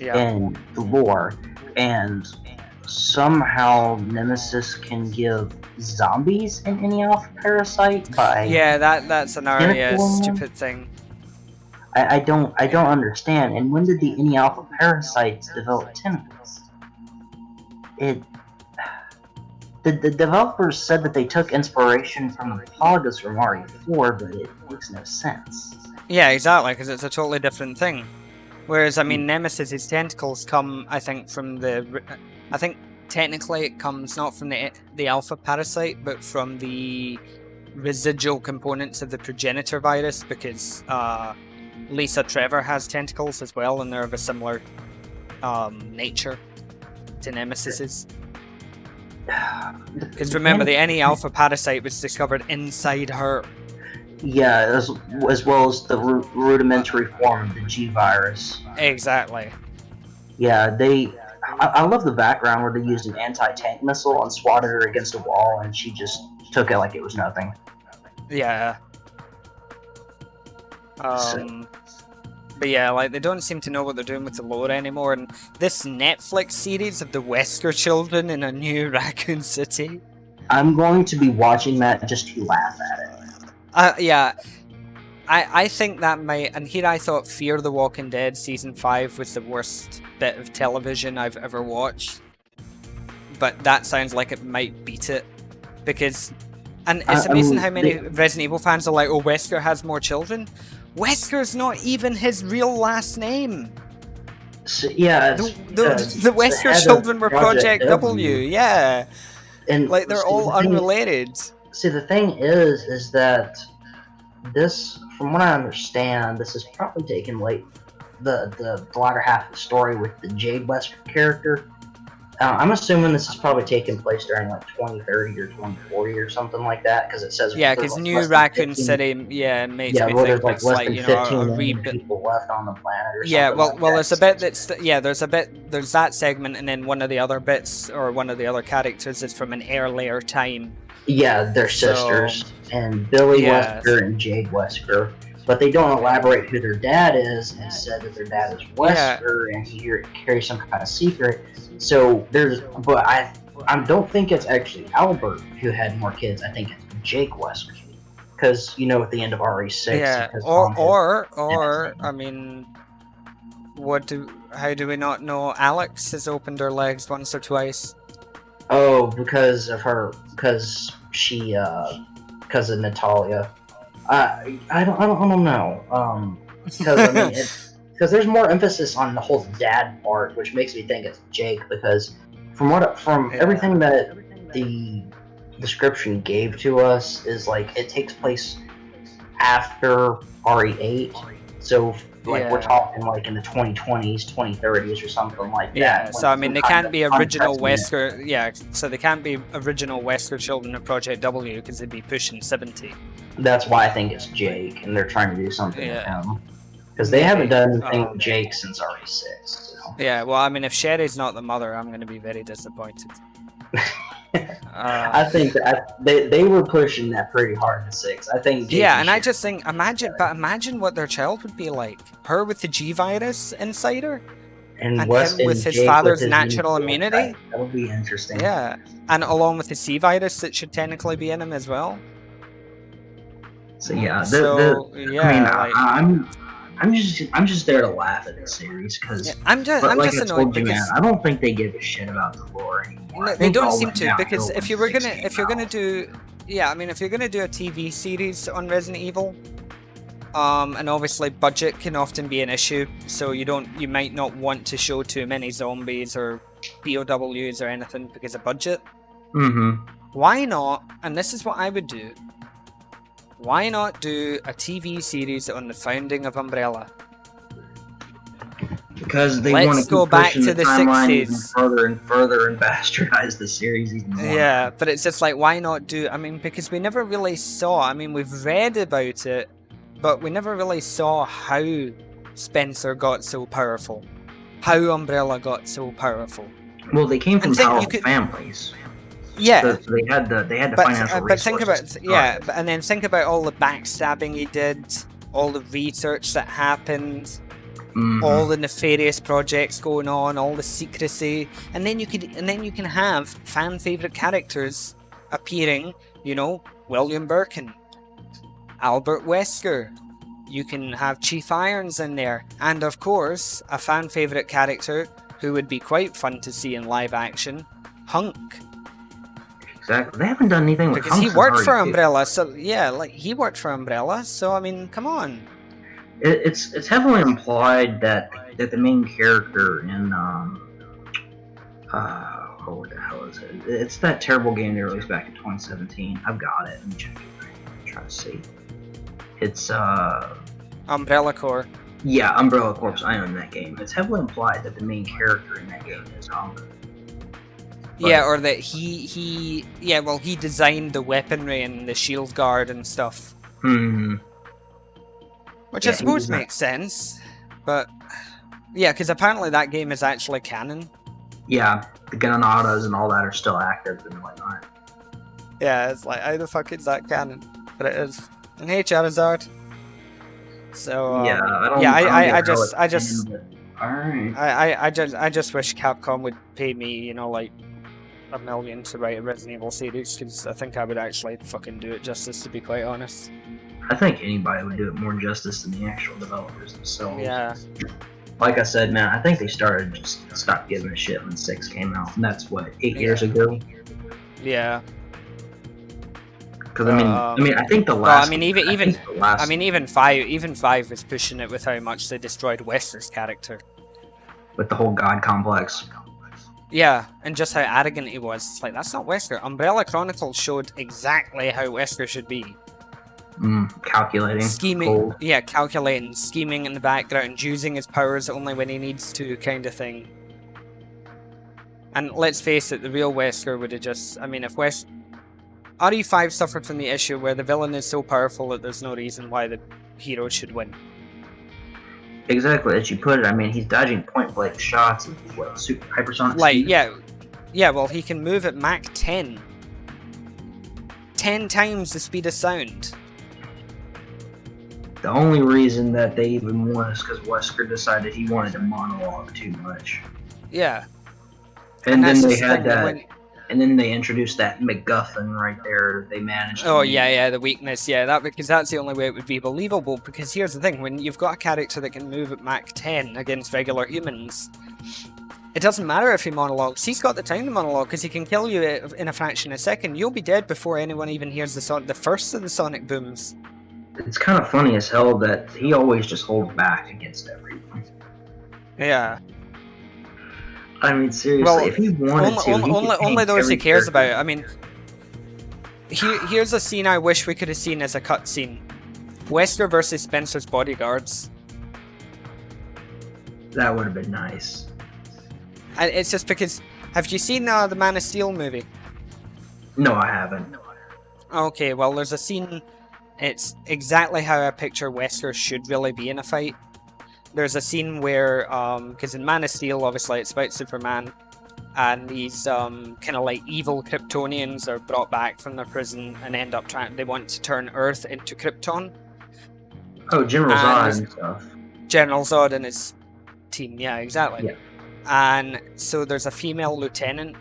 in the lore, and somehow Nemesis can give zombies an alpha parasite by that's another stupid thing. I don't understand. And when did the any alpha parasites develop tentacles? The developers said that they took inspiration from the Polygus from RE4, but it makes no sense. Yeah, exactly, because it's a totally different thing. Whereas, I mean, Nemesis' tentacles come, I think, from the... I think technically it comes not from the alpha parasite, but from the residual components of the progenitor virus, because Lisa Trevor has tentacles as well, and they're of a similar nature to Nemesis's. Because remember, the NE alpha parasite was discovered inside her. Yeah, as well as the rudimentary form of the G virus. Exactly. Yeah, I love the background where they used an anti-tank missile and swatted her against a wall, and she just took it like it was nothing. Yeah. But yeah, like, they don't seem to know what they're doing with the lore anymore, and this Netflix series of the Wesker children in a new Raccoon City. I'm going to be watching that just to laugh at it. Yeah. I think that might, and here I thought Fear the Walking Dead Season 5 was the worst bit of television I've ever watched. But that sounds like it might beat it. Because, and it's amazing how many Resident Evil fans are like, oh, Wesker has more children. Wesker's not even his real last name. So, yeah, the Wesker children were Project W, yeah. And like, they're all unrelated. See, the thing is that this, from what I understand, this is probably taking like the latter half of the story with the Jade Wesker character. I'm assuming this is probably taking place during like 2030 or 2040 or something like that, because it says because like New Raccoon City, makes me think there's like less than 15 million people left on the planet. Or there's a bit there's that segment, and then one of the other bits or one of the other characters is from an earlier time. Yeah, they're sisters, and Billy Wesker and Jade Wesker. But they don't elaborate who their dad is, and said that their dad is Wesker, and he carries some kind of secret. So I don't think it's actually Albert who had more kids. I think it's Jake Wesker, because at the end of RE6. Yeah, or I mean, how do we not know Alex has opened her legs once or twice? Oh, because of Natalia. I don't know. Because there's more emphasis on the whole dad part, which makes me think it's Jake. Because from everything that the description gave to us is like it takes place after RE8, so we're talking like in the 2020s, 2030s, or something like that. Yeah, so I mean they can't be original Wesker. Yeah, so they can't be original Wesker children of Project W because they'd be pushing 70. That's why I think it's Jake, and they're trying to do something with him. Because they haven't done anything with Jake since RE6. So. Yeah, well, I mean, if Sherry's not the mother, I'm going to be very disappointed. I think that they were pushing that pretty hard in 6. I think. Jake and I just think, imagine what their child would be like. Her with the G virus inside her, and him with his father's natural immunity. That would be interesting. Yeah, and along with the C virus that should technically be in him as well. So I'm just there to laugh at this series because I'm just annoyed because I don't think they give a shit about the lore anymore. No, they don't seem to, because if you're gonna do a TV series on Resident Evil, and obviously budget can often be an issue, so you might not want to show too many zombies or POWs or anything because of budget. Mm-hmm. Why not? And this is what I would do. Why not do a TV series on the founding of Umbrella? Because they want to go back to the 60s even further and further and bastardize the series even more. Yeah, but it's just like, why not do... I mean, because we never really saw... I mean, we've read about it, but we never really saw how Spencer got so powerful. How Umbrella got so powerful. Well, they came from powerful families. Yeah, so they had the financial resources. But think about and then think about all the backstabbing he did, all the research that happened, all the nefarious projects going on, all the secrecy, and then you can have fan favorite characters appearing. William Birkin, Albert Wesker. You can have Chief Irons in there, and of course, a fan favorite character who would be quite fun to see in live action, Hunk. Exactly. They haven't done anything with because he worked for Umbrella, so he worked for Umbrella. So I mean, come on. It's heavily implied that the main character in Chronicle. What the hell is it? It's that terrible game they released back in 2017. I've got it. Let me check it. I'm trying to see. It's Umbrella Corps. yeah, Umbrella Corps. I own that game. It's heavily implied that the main character in that game is Umbra. Yeah, or that he designed the weaponry and the shield guard and stuff. Hmm. Which Yeah, I suppose he was makes sense, but yeah, because apparently that game is actually canon. Yeah, the Granadas and all that are still active and whatnot. Yeah, it's like, how the fuck is that canon? But it is. And hey, Charizard. So Yeah, I don't. yeah, I I just wish Capcom would pay me, you know, like $1 million to write a Resident Evil series, because I think I would actually fucking do it justice, to be quite honest. I think anybody would do it more justice than the actual developers themselves. Yeah. Like I said, man, I think they started just stopped giving a shit when 6 came out, and that's what 8 Yeah. years ago. Yeah. Because I mean, I think the last. I mean, even five was pushing it with how much they destroyed Wesker's character. with the whole god complex. Yeah, and just how arrogant he was. It's like, that's not Wesker. Umbrella Chronicles showed exactly how Wesker should be. Calculating. Scheming. Cold. Yeah, calculating, scheming in the background, using his powers only when he needs to, kind of thing. And let's face it, the real Wesker would have just... I mean, if RE5 suffered from the issue where the villain is so powerful that there's no reason why the hero should win. Exactly, as you put it, I mean, he's dodging point-blank shots of, what, super hypersonic Like, speed? yeah, well, he can move at Mach 10. 10 times the speed of sound. The only reason that they even won is because Wesker decided he wanted to monologue too much. Yeah. And then that's they just the had thing, that... when- And then they introduced that MacGuffin right there. They managed. Oh yeah, the weakness, yeah, because that's the only way it would be believable. Because here's the thing: when you've got a character that can move at Mach 10 against regular humans, it doesn't matter if he monologues. He's got the time to monologue because he can kill you in a fraction of a second. You'll be dead before anyone even hears the first of the sonic booms. It's kind of funny as hell that he always just holds back against everyone. Yeah. I mean, seriously, Well, if he wanted to, he could only paint those he every cares character. about. I mean, here's a scene I wish we could have seen as a cutscene: Wesker versus Spencer's bodyguards. That would have been nice. And it's just because, have you seen the Man of Steel movie? No, I haven't. Okay, well, there's a scene. It's exactly how I picture Wesker should really be in a fight. There's a scene where, because in Man of Steel, obviously, it's about Superman, and these kind of like evil Kryptonians are brought back from their prison and end up they want to turn Earth into Krypton. Oh, General And Zod there's- and stuff. General Zod and his team, yeah, exactly. Yeah. And so there's a female lieutenant,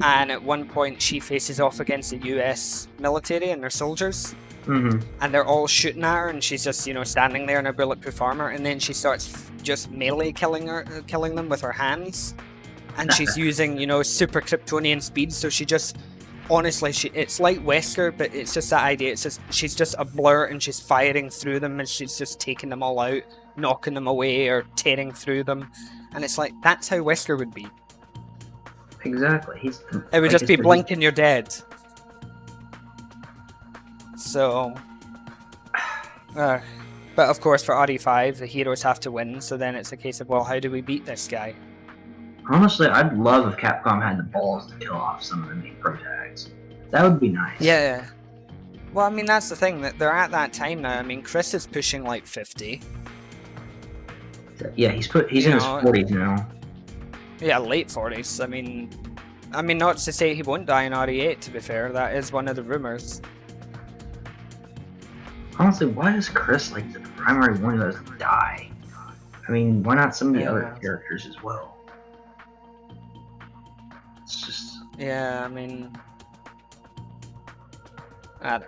and at one point she faces off against the US military and their soldiers. Mm-hmm. And they're all shooting at her, and she's just, you know, standing there in her bulletproof armor, and then she starts just melee killing them with her hands, and she's using, you know, super Kryptonian speed. So she just, honestly, it's like Wesker, but it's just that idea. It's just she's just a blur, and she's firing through them, and she's just taking them all out, knocking them away or tearing through them, and it's like that's how Wesker would be. Exactly. It would just be blink and you're dead. So, but of course for RE5, the heroes have to win, so then it's a case of, well, how do we beat this guy? Honestly, I'd love if Capcom had the balls to kill off some of the main protags. That would be nice. Yeah. Well, I mean, that's the thing, that they're at that time now. I mean, Chris is pushing like 50. Yeah, he's in his 40s now. Yeah, late 40s. I mean, not to say he won't die in RE8, to be fair. That is one of the rumors. Honestly, why does Chris, like, the primary one of those die? I mean, why not some of the other characters as well? It's just... Yeah, I mean... I don't know.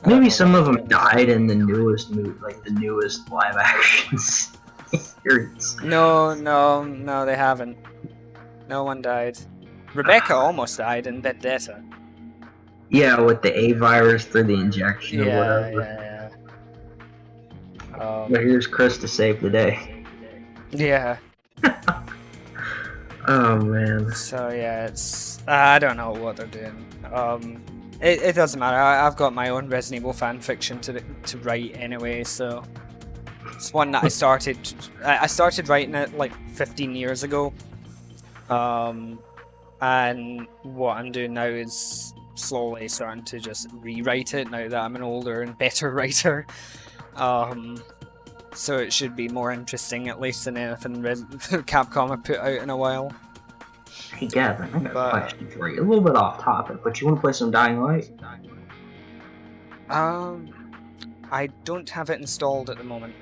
Maybe some of them died in the newest movie, like the newest live action series. No, they haven't. No one died. Rebecca almost died in Vendetta. Yeah, with the A virus through the injection or whatever. Yeah. But here's Chris to save the day. Yeah. Oh man. So yeah, it's I don't know what they're doing. It doesn't matter. I've got my own Resident Evil fan fiction to write anyway, so it's one that I started. I started writing it like 15 years ago. And what I'm doing now is slowly starting to just rewrite it now that I'm an older and better writer. So it should be more interesting at least than anything Capcom have put out in a while. Hey Gavin, I got a But- question for you. A little bit off topic, but you want to play some Dying Light? I don't have it installed at the moment.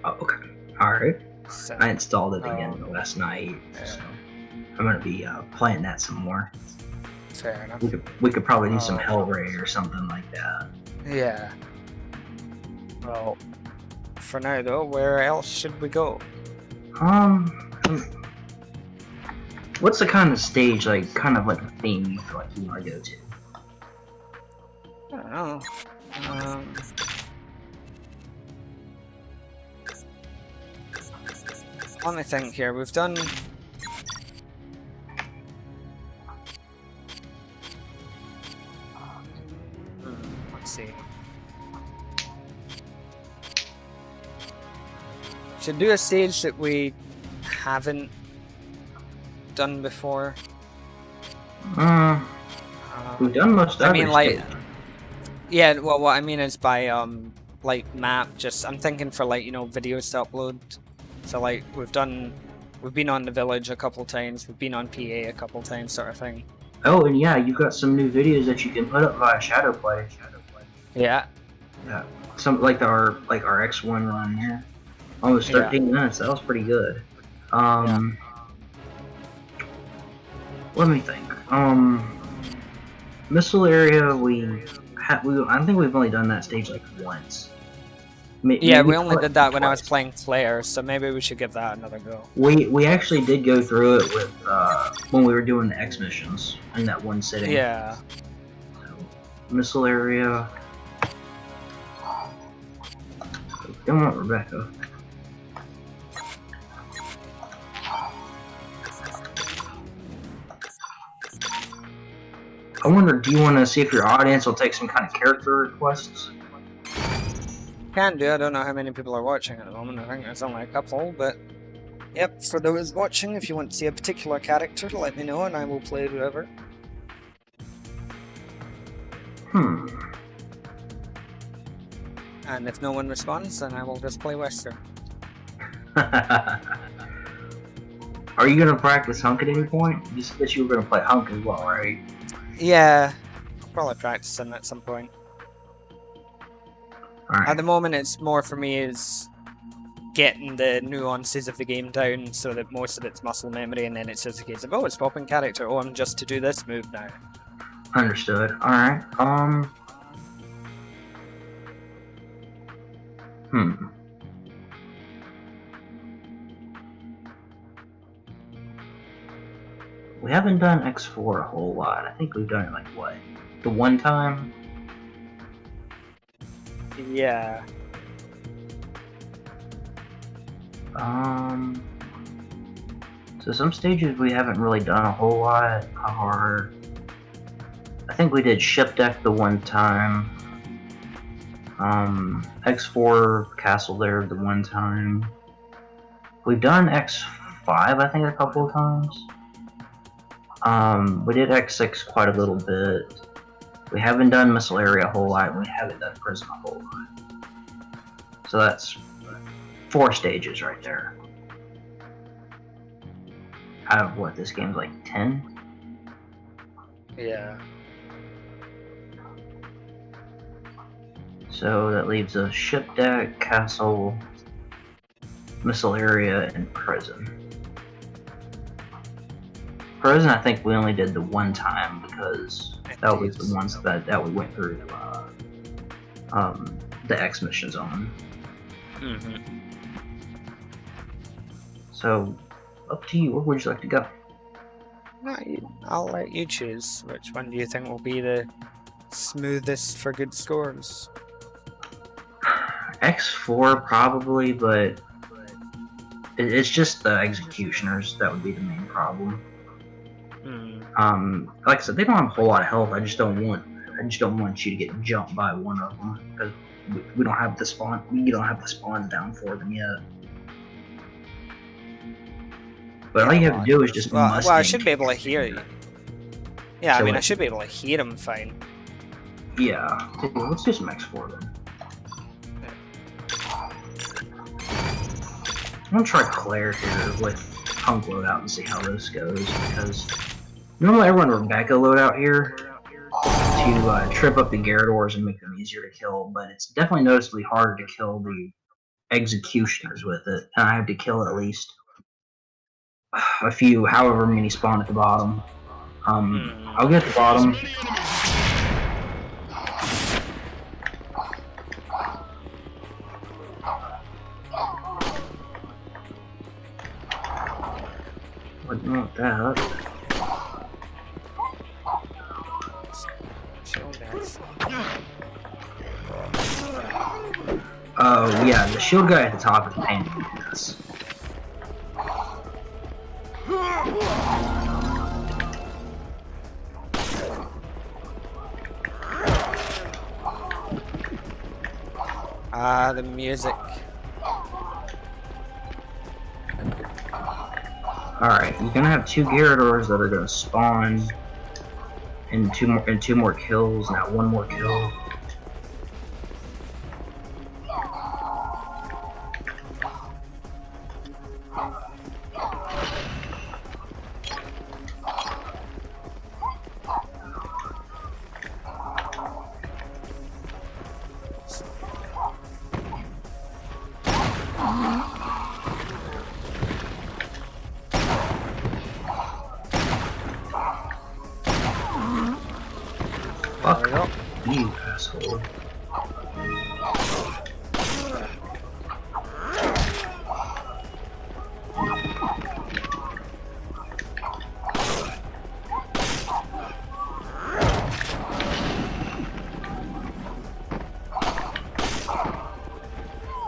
Oh, okay. Alright. So, I installed it again Oh. last night, Yeah. so I'm gonna be playing that some more. fair enough. We could probably do some Oh. Hellray or something like that. Yeah. Well, for now though, where else should we go? What's the kind of stage, like, kind of like a theme you feel like you want to go to? I don't know. Let me think here. We've done. Let's see. Should do a stage that we haven't done before. We've done most I mean, every like, stage. yeah. Well, what I mean is by like map. Just I'm thinking for like videos to upload. So like we've been on the village a couple times. We've been on PA a couple times, sort of thing. Oh, and yeah, you've got some new videos that you can put up via Shadowplay. Yeah. Yeah, some like our X1 run here, almost 13 minutes. That was pretty good. Let me think. Missile area. I think we've only done that stage like once. Yeah, we only did that when I was playing Claire, so maybe we should give that another go. We actually did go through it with when we were doing the X missions in that one sitting. Yeah. So, missile area. Don't want Rebecca. I wonder, do you want to see if your audience will take some kind of character requests? Can do. I don't know how many people are watching at the moment. I think there's only a couple, but yep. For those watching, if you want to see a particular character, let me know and I will play whoever. And if no one responds, then I will just play Western. Are you gonna practice Hunk at any point? You said that you were gonna play Hunk as well, right? Yeah, I'll probably practice him at some point. Alright. At the moment, it's more for me is getting the nuances of the game down so that most of it's muscle memory, and then it's just a case of, oh, it's swapping character. Oh, I'm just to do this move now. Understood. Alright. We haven't done X4 a whole lot. I think we've done it like what? The one time? Yeah. So some stages we haven't really done a whole lot are, I think we did Ship Deck the one time. X4 Castle there the one time. We've done X5 I think a couple of times. We did X6 quite a little bit. We haven't done Missile Area a whole lot, and we haven't done Prison a whole lot. So that's 4 stages right there. Out of what, this game's like 10? Yeah. So that leaves us Ship Deck, Castle, Missile Area, and Prison. Prison, I think we only did the one time because that was the ones that we went through the X missions on. So, up to you. Where would you like to go? No, I'll let you choose. Which one do you think will be the smoothest for good scores? X4 probably, but It's just the executioners that would be the main problem. Hmm. Like I said, they don't have a whole lot of health. I just don't want you to get jumped by one of them because we don't have the spawn. We don't have the spawns down for them yet. But all you have to do is just well, Mustang. I should be able to hear you. Yeah, So I mean, I what? should be able to hear him fine. Yeah. Let's do some X4 then. I'm gonna try Claire here with Punk loadout and see how this goes because normally I run Rebecca loadout here to trip up the Garradors and make them easier to kill, but it's definitely noticeably harder to kill the executioners with it, and I have to kill at least a few, however many spawn at the bottom. I'll get the bottom. Many enemies. Wouldn't want that. Oh yeah, the shield guy at the top is a pain in the ass. The music. Alright, you're gonna have two Garradors that are gonna spawn and two more kills, now one more kill. Fuck you, asshole.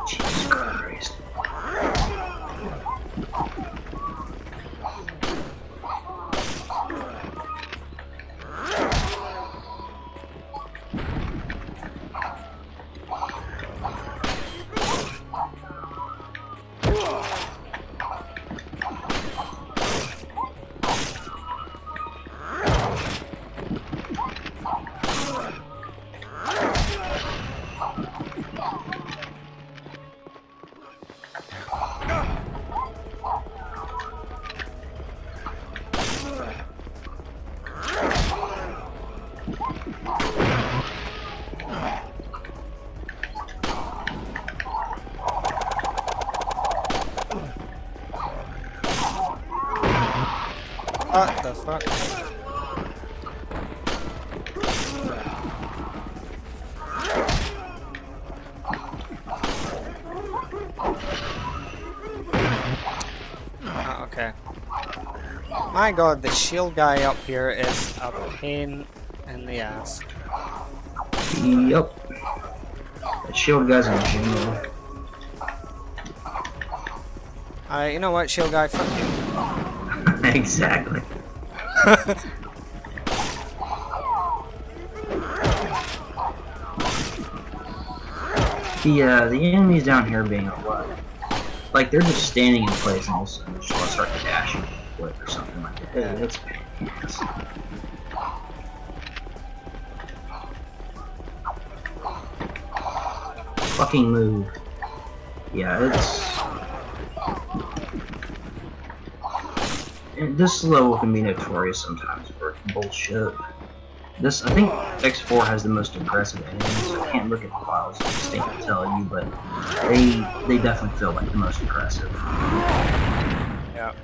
Jesus Christ. What the fuck? Oh, okay. My god, the shield guy up here is a pain in the ass. Yep. The shield guys in general. Alright, you know what, shield guy, fuck you. Exactly. The enemies down here being a lot. Like, they're just standing in place and also just want to start dashing with or something like that. It's painless. Fucking move. Yeah, this level can be notorious sometimes for bullshit. I think X4 has the most aggressive enemies. I can't look at the files to distinctly tell you, but they definitely feel like the most aggressive. Yeah.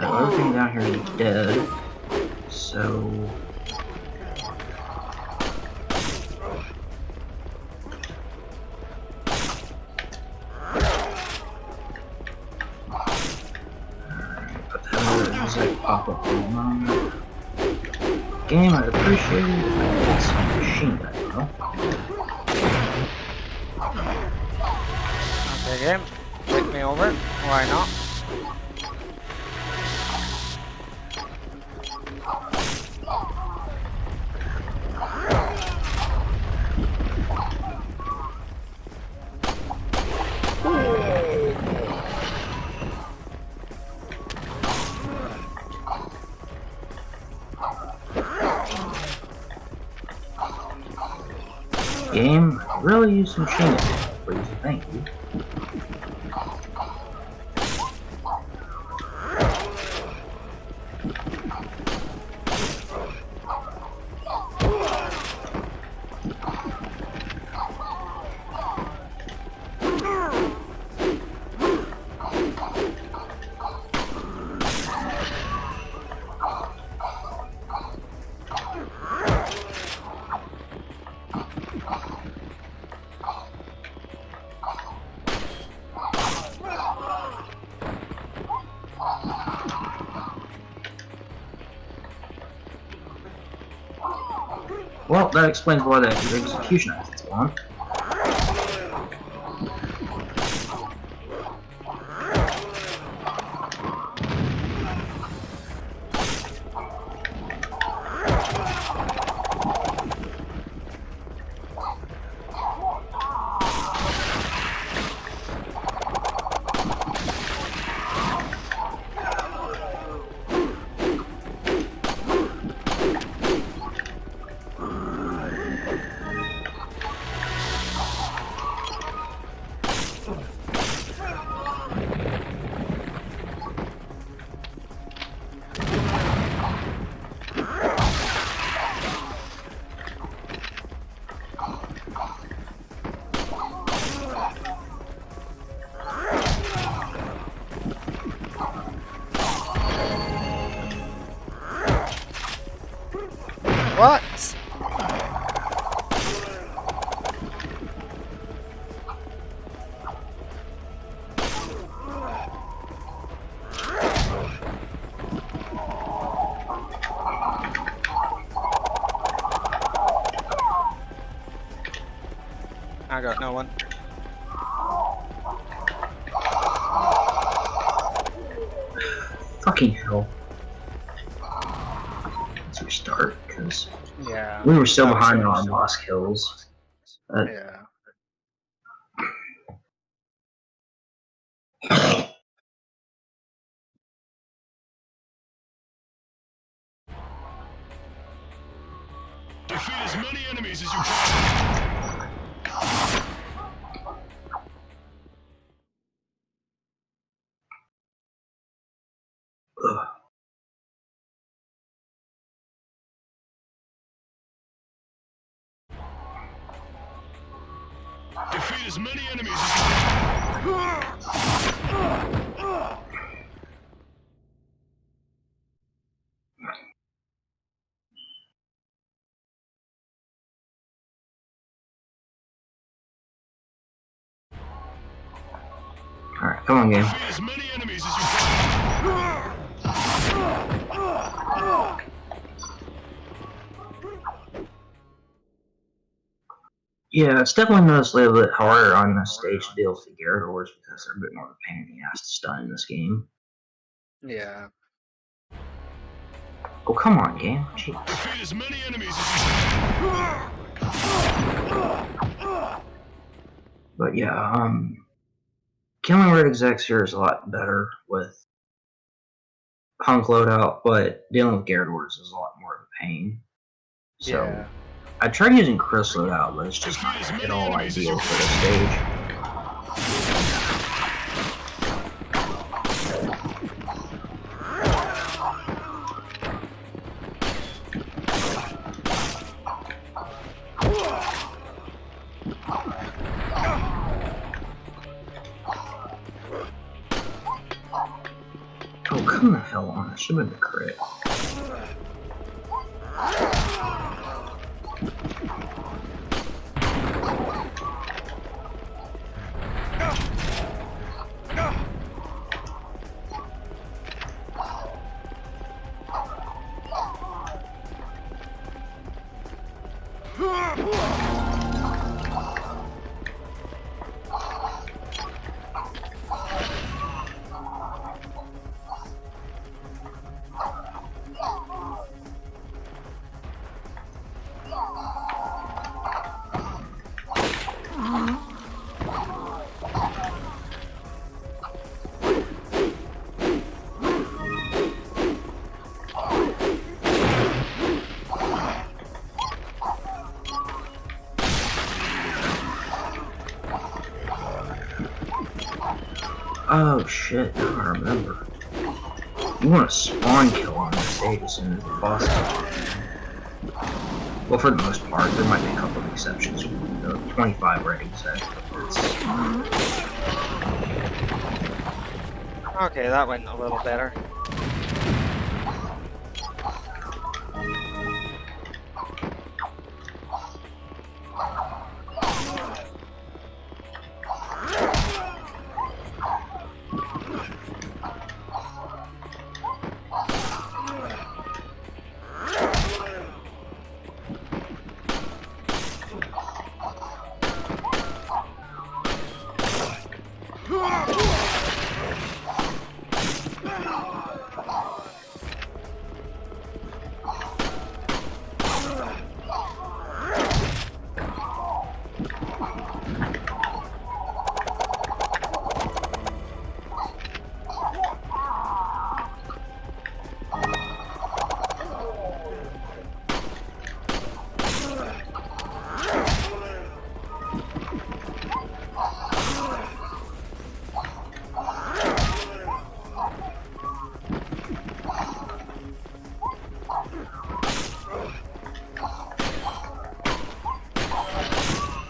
Everything down here is dead, so put that on the pop up for a moment. Game, I'd appreciate it if I could get some machine gun ammo. Okay, game. Take me over. Why not? Game, I could really use some machine gun, please. Thank you. Well, that explains why the execution is on. What? I got no one. Fucking hell. Let's restart, because Yeah. we were still that was behind so on sad. boss kills. Yeah. Defeat as many enemies as you can. Ugh. Defeat as many enemies as you can. Alright, come on, game. Defeat as many enemies as you can. Yeah, it's definitely noticeably a bit harder on this stage to deal with the Gyarados because they're a bit more of a pain in the ass to stun in this game. Yeah. Oh, come on, game. Jeez. Defeat as many enemies as you can. But yeah, killing red execs here is a lot better with punk loadout, but dealing with Gyarados is a lot more of a pain. So Yeah. I tried using Chris loadout, but it's just not at all ideal for this stage. Oh, come the hell on. That should have been the crit. Oh shit, now I remember. You want to spawn kill on this stage as soon as the boss is on. Well, for the most part, there might be a couple of exceptions. 25 ratings, Okay, that went a little better.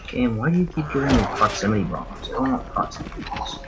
Game, why do you keep giving me proximity bombs? I don't want proximity bombs.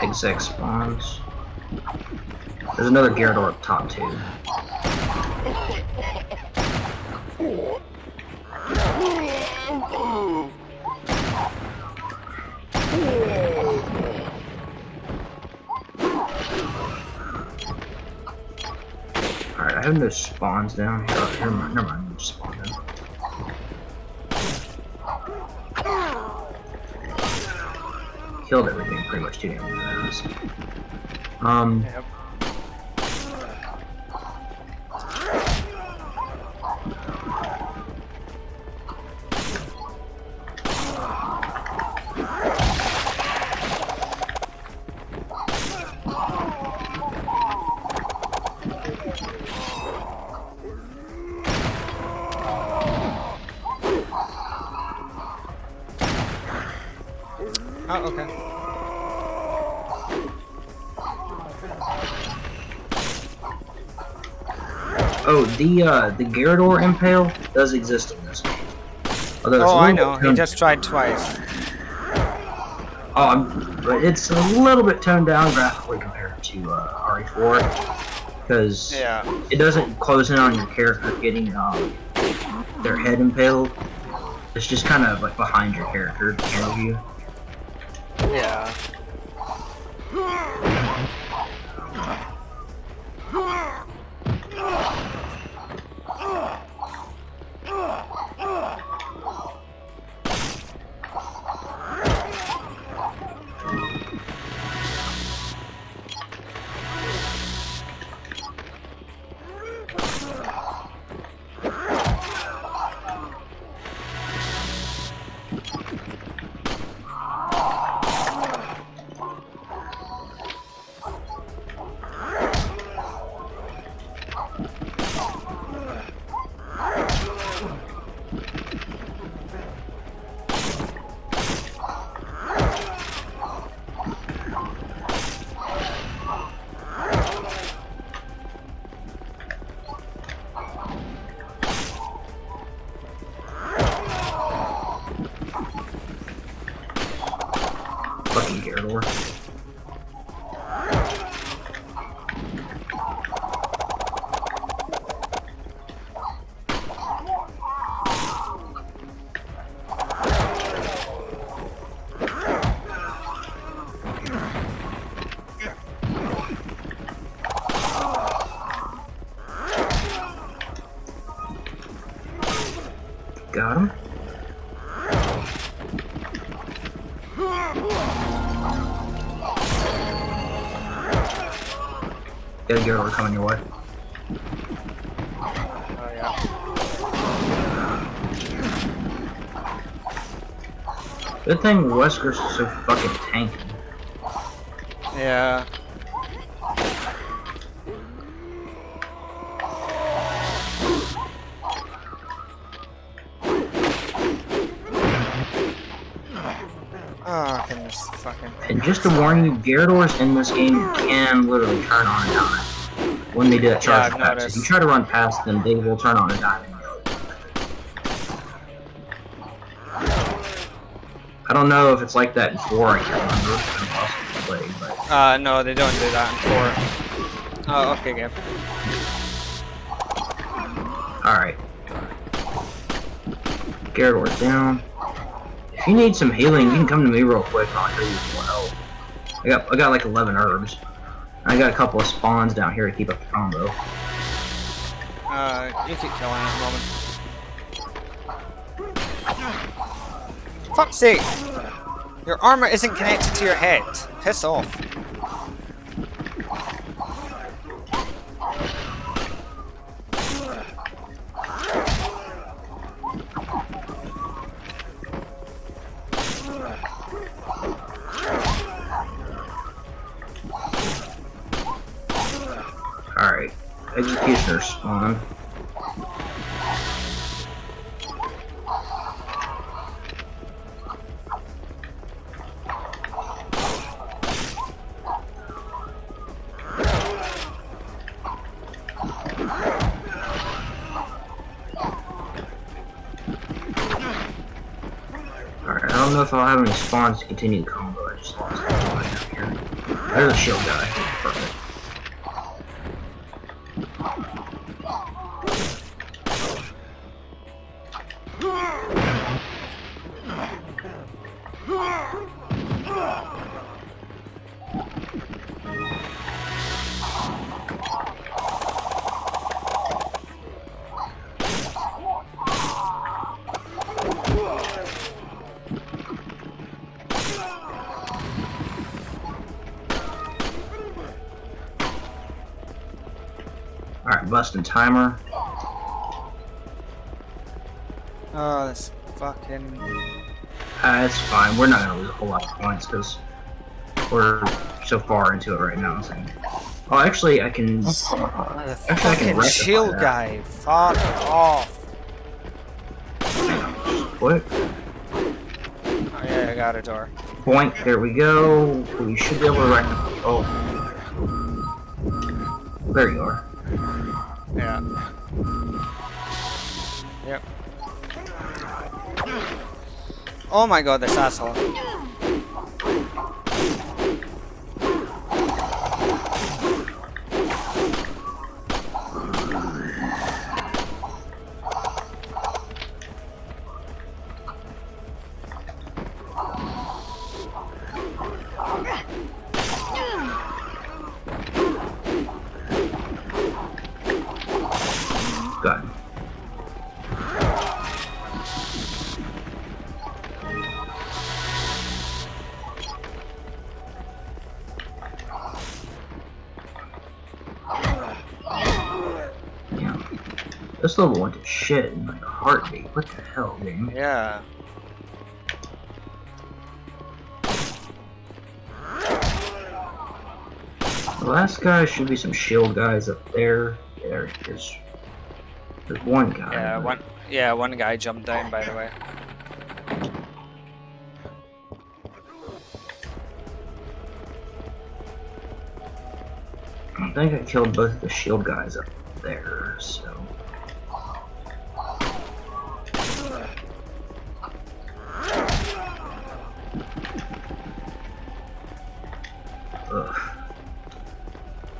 Exec spawns. There's another Gyarados up top too. Alright, I have no spawns down here. Oh, never mind, no spawn down. Killed everything pretty much too damn fast. Yep. Oh, okay. Oh, the Gyarados Impale does exist in this game. Although it's Oh, a I little know. bit He just tried twice. but it's a little bit toned down graphically compared to RE4 because Yeah. it doesn't close in on your character getting their head impaled. It's just kind of like behind your character, the camera view. Yeah. Got him. Got a Gyarados coming your way. Oh yeah. Good thing Wesker's so fucking tanky. Yeah. Oh goodness, fucking. And just to warn you, Gyarados in this game can literally turn on a dime when they do that charge Yeah, I've attack. So if you noticed. try to run past them, they will turn on a dime. I don't know if it's like that in 4, I can't remember. I'm possibly played, but No, they don't do that in 4. Oh, okay, Gabe. alright. Gyarados down. If you need some healing, you can come to me real quick and I'll heal you for health. I got like 11 herbs. I got a couple of spawns down here to keep up the combo. You keep killing it, Roman. Fuck's sake! Your armor isn't connected to your head. Piss off. Alright. Executioner spawn. Alright, I don't know if I'll have any spawns to continue the combo. I just lost everybody down here. There's a shield guy. Perfect. Alright, busting timer. Oh, this fucking. It's fine. We're not gonna lose a whole lot of points because we're so far into it right now. So. Oh, actually, I can. The Actually, I can fucking rectify shield that. guy. Fuck off. What? Oh, yeah, I got a door. Point. There we go. We should be able to rectify. Oh. There you are. Yeah. Yep. Oh my god, this asshole. Got it. Yeah. This level went to shit in like a heartbeat. What the hell, game? Yeah. The last guy should be some shield guys up there. There is. There's one guy. Yeah, but- one guy jumped down, by the way. I think I killed both the shield guys up there, so. Ugh.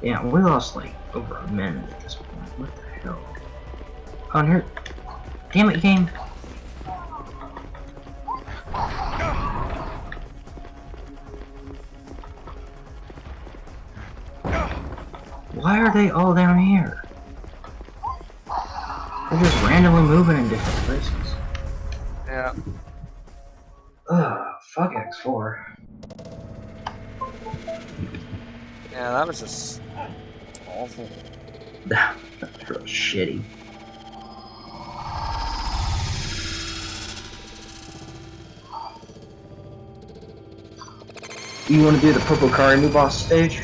Yeah, we lost like over a minute at this point. What the hell? On here. Damn it, game. Why are they all down here? They're just randomly moving in different places. Yeah. Ugh, fuck X4. Yeah, that was just awful. That's really shitty. You want to do the Popokari new boss stage?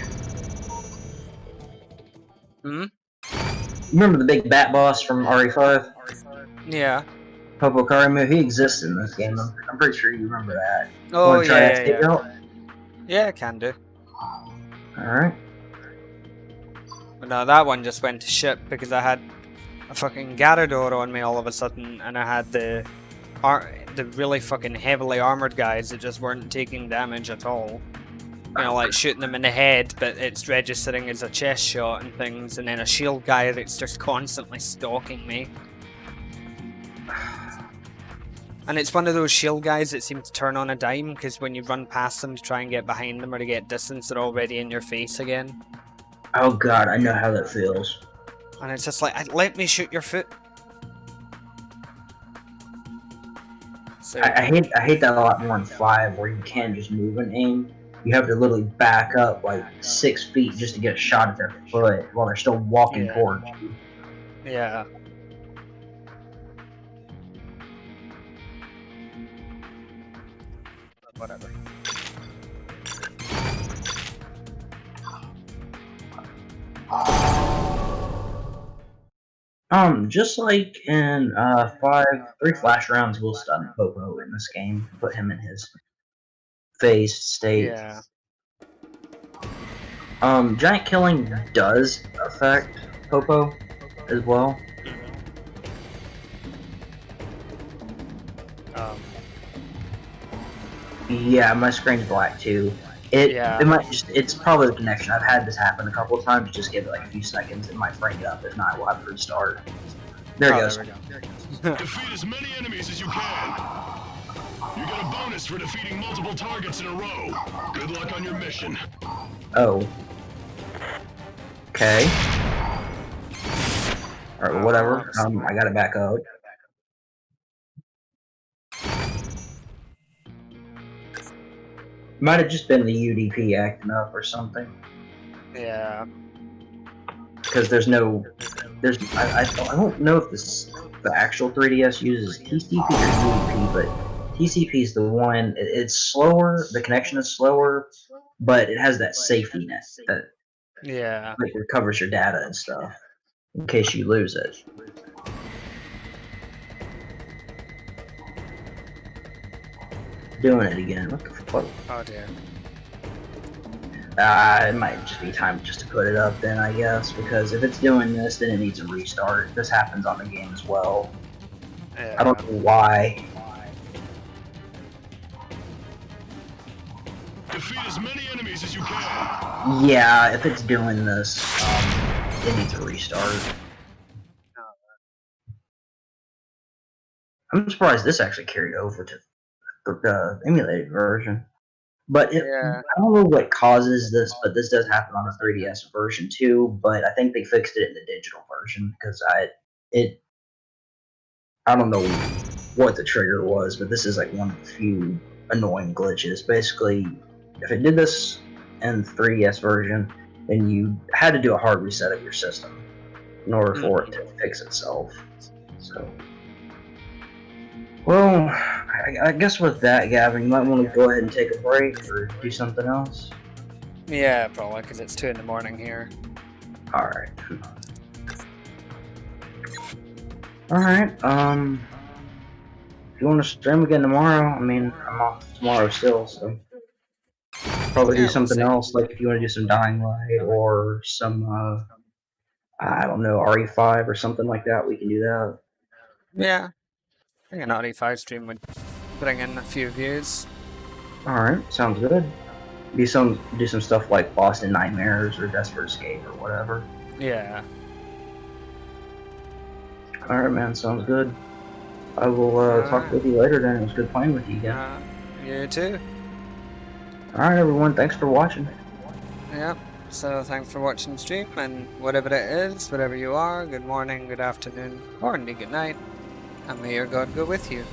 Hmm? Remember the big bat boss from RE5? Yeah. Popokari, he exists in this game. I'm pretty sure you remember that. Oh, Want to try yeah, that yeah, stage yeah. out? Yeah, I can do. Alright. But no, that one just went to shit because I had a fucking Gyarados on me all of a sudden, and I had the really fucking heavily armored guys that just weren't taking damage at all. You know, like shooting them in the head, but it's registering as a chest shot and things, and then a shield guy that's just constantly stalking me. And it's one of those shield guys that seem to turn on a dime, because when you run past them to try and get behind them or to get distance, they're already in your face again. Oh god, I know how that feels. And it's just like, let me shoot your foot. So, I hate that a lot more in 5, where you can't just move and aim. You have to literally back up like 6 feet just to get a shot at their foot while they're still walking Yeah. towards you. yeah. Whatever. Just like in 5, 3 flash rounds will stun Popo in this game, put him in his phased state. Yeah. Giant killing does affect Popo as well. Um, Yeah, my screen's black too. It Yeah. might just, it's probably the connection. I've had this happen a couple of times. Just give it like a few seconds, it might bring it up. If not, we'll have to restart. There it goes. There we go. Defeat as many enemies as you can. You get a bonus for defeating multiple targets in a row. Good luck on your mission. Oh. Okay. Alright, whatever. I gotta back up. Might have just been the UDP acting up or something. Yeah. Because I don't know if the actual 3DS uses TCP or UDP, but TCP is the one. It's slower. The connection is slower, but it has that safety net that Yeah. like recovers your data and stuff in case you lose it. Doing it again. What the fuck? Oh dear. It might just be time just to put it up then, I guess, because if it's doing this, then it needs a restart. This happens on the game as well. Yeah. I don't know why. Defeat as many enemies as you can. Yeah, if it's doing this, it needs a restart. I'm surprised this actually carried over to the emulated version. But Yeah. I don't know what causes this, but this does happen on the 3DS version too. But I think they fixed it in the digital version because I don't know what the trigger was, but this is like one of the few annoying glitches. Basically, if it did this in the 3DS version, then you had to do a hard reset of your system in order for it to fix itself. So, well, I guess with that, Gavin, you might want to go ahead and take a break or do something else. Yeah, probably, because it's 2 in the morning here. Alright. Alright, if you want to stream again tomorrow, I mean, I'm off tomorrow still, so probably Yeah, do we'll something see. else, like if you want to do some Dying Light or some, I don't know, RE5 or something like that, we can do that. Yeah. I think an RE5 stream would bring in a few views. Alright, sounds good. Do some stuff like Boston Nightmares or Desperate Escape or whatever. Yeah. Alright, man, sounds good. I will talk with you later then. It was good playing with you again. You too. Alright, everyone, thanks for watching. Yeah. So thanks for watching the stream, and whatever it is, whatever you are, good morning, good afternoon, or indeed good night, and may your God go with you.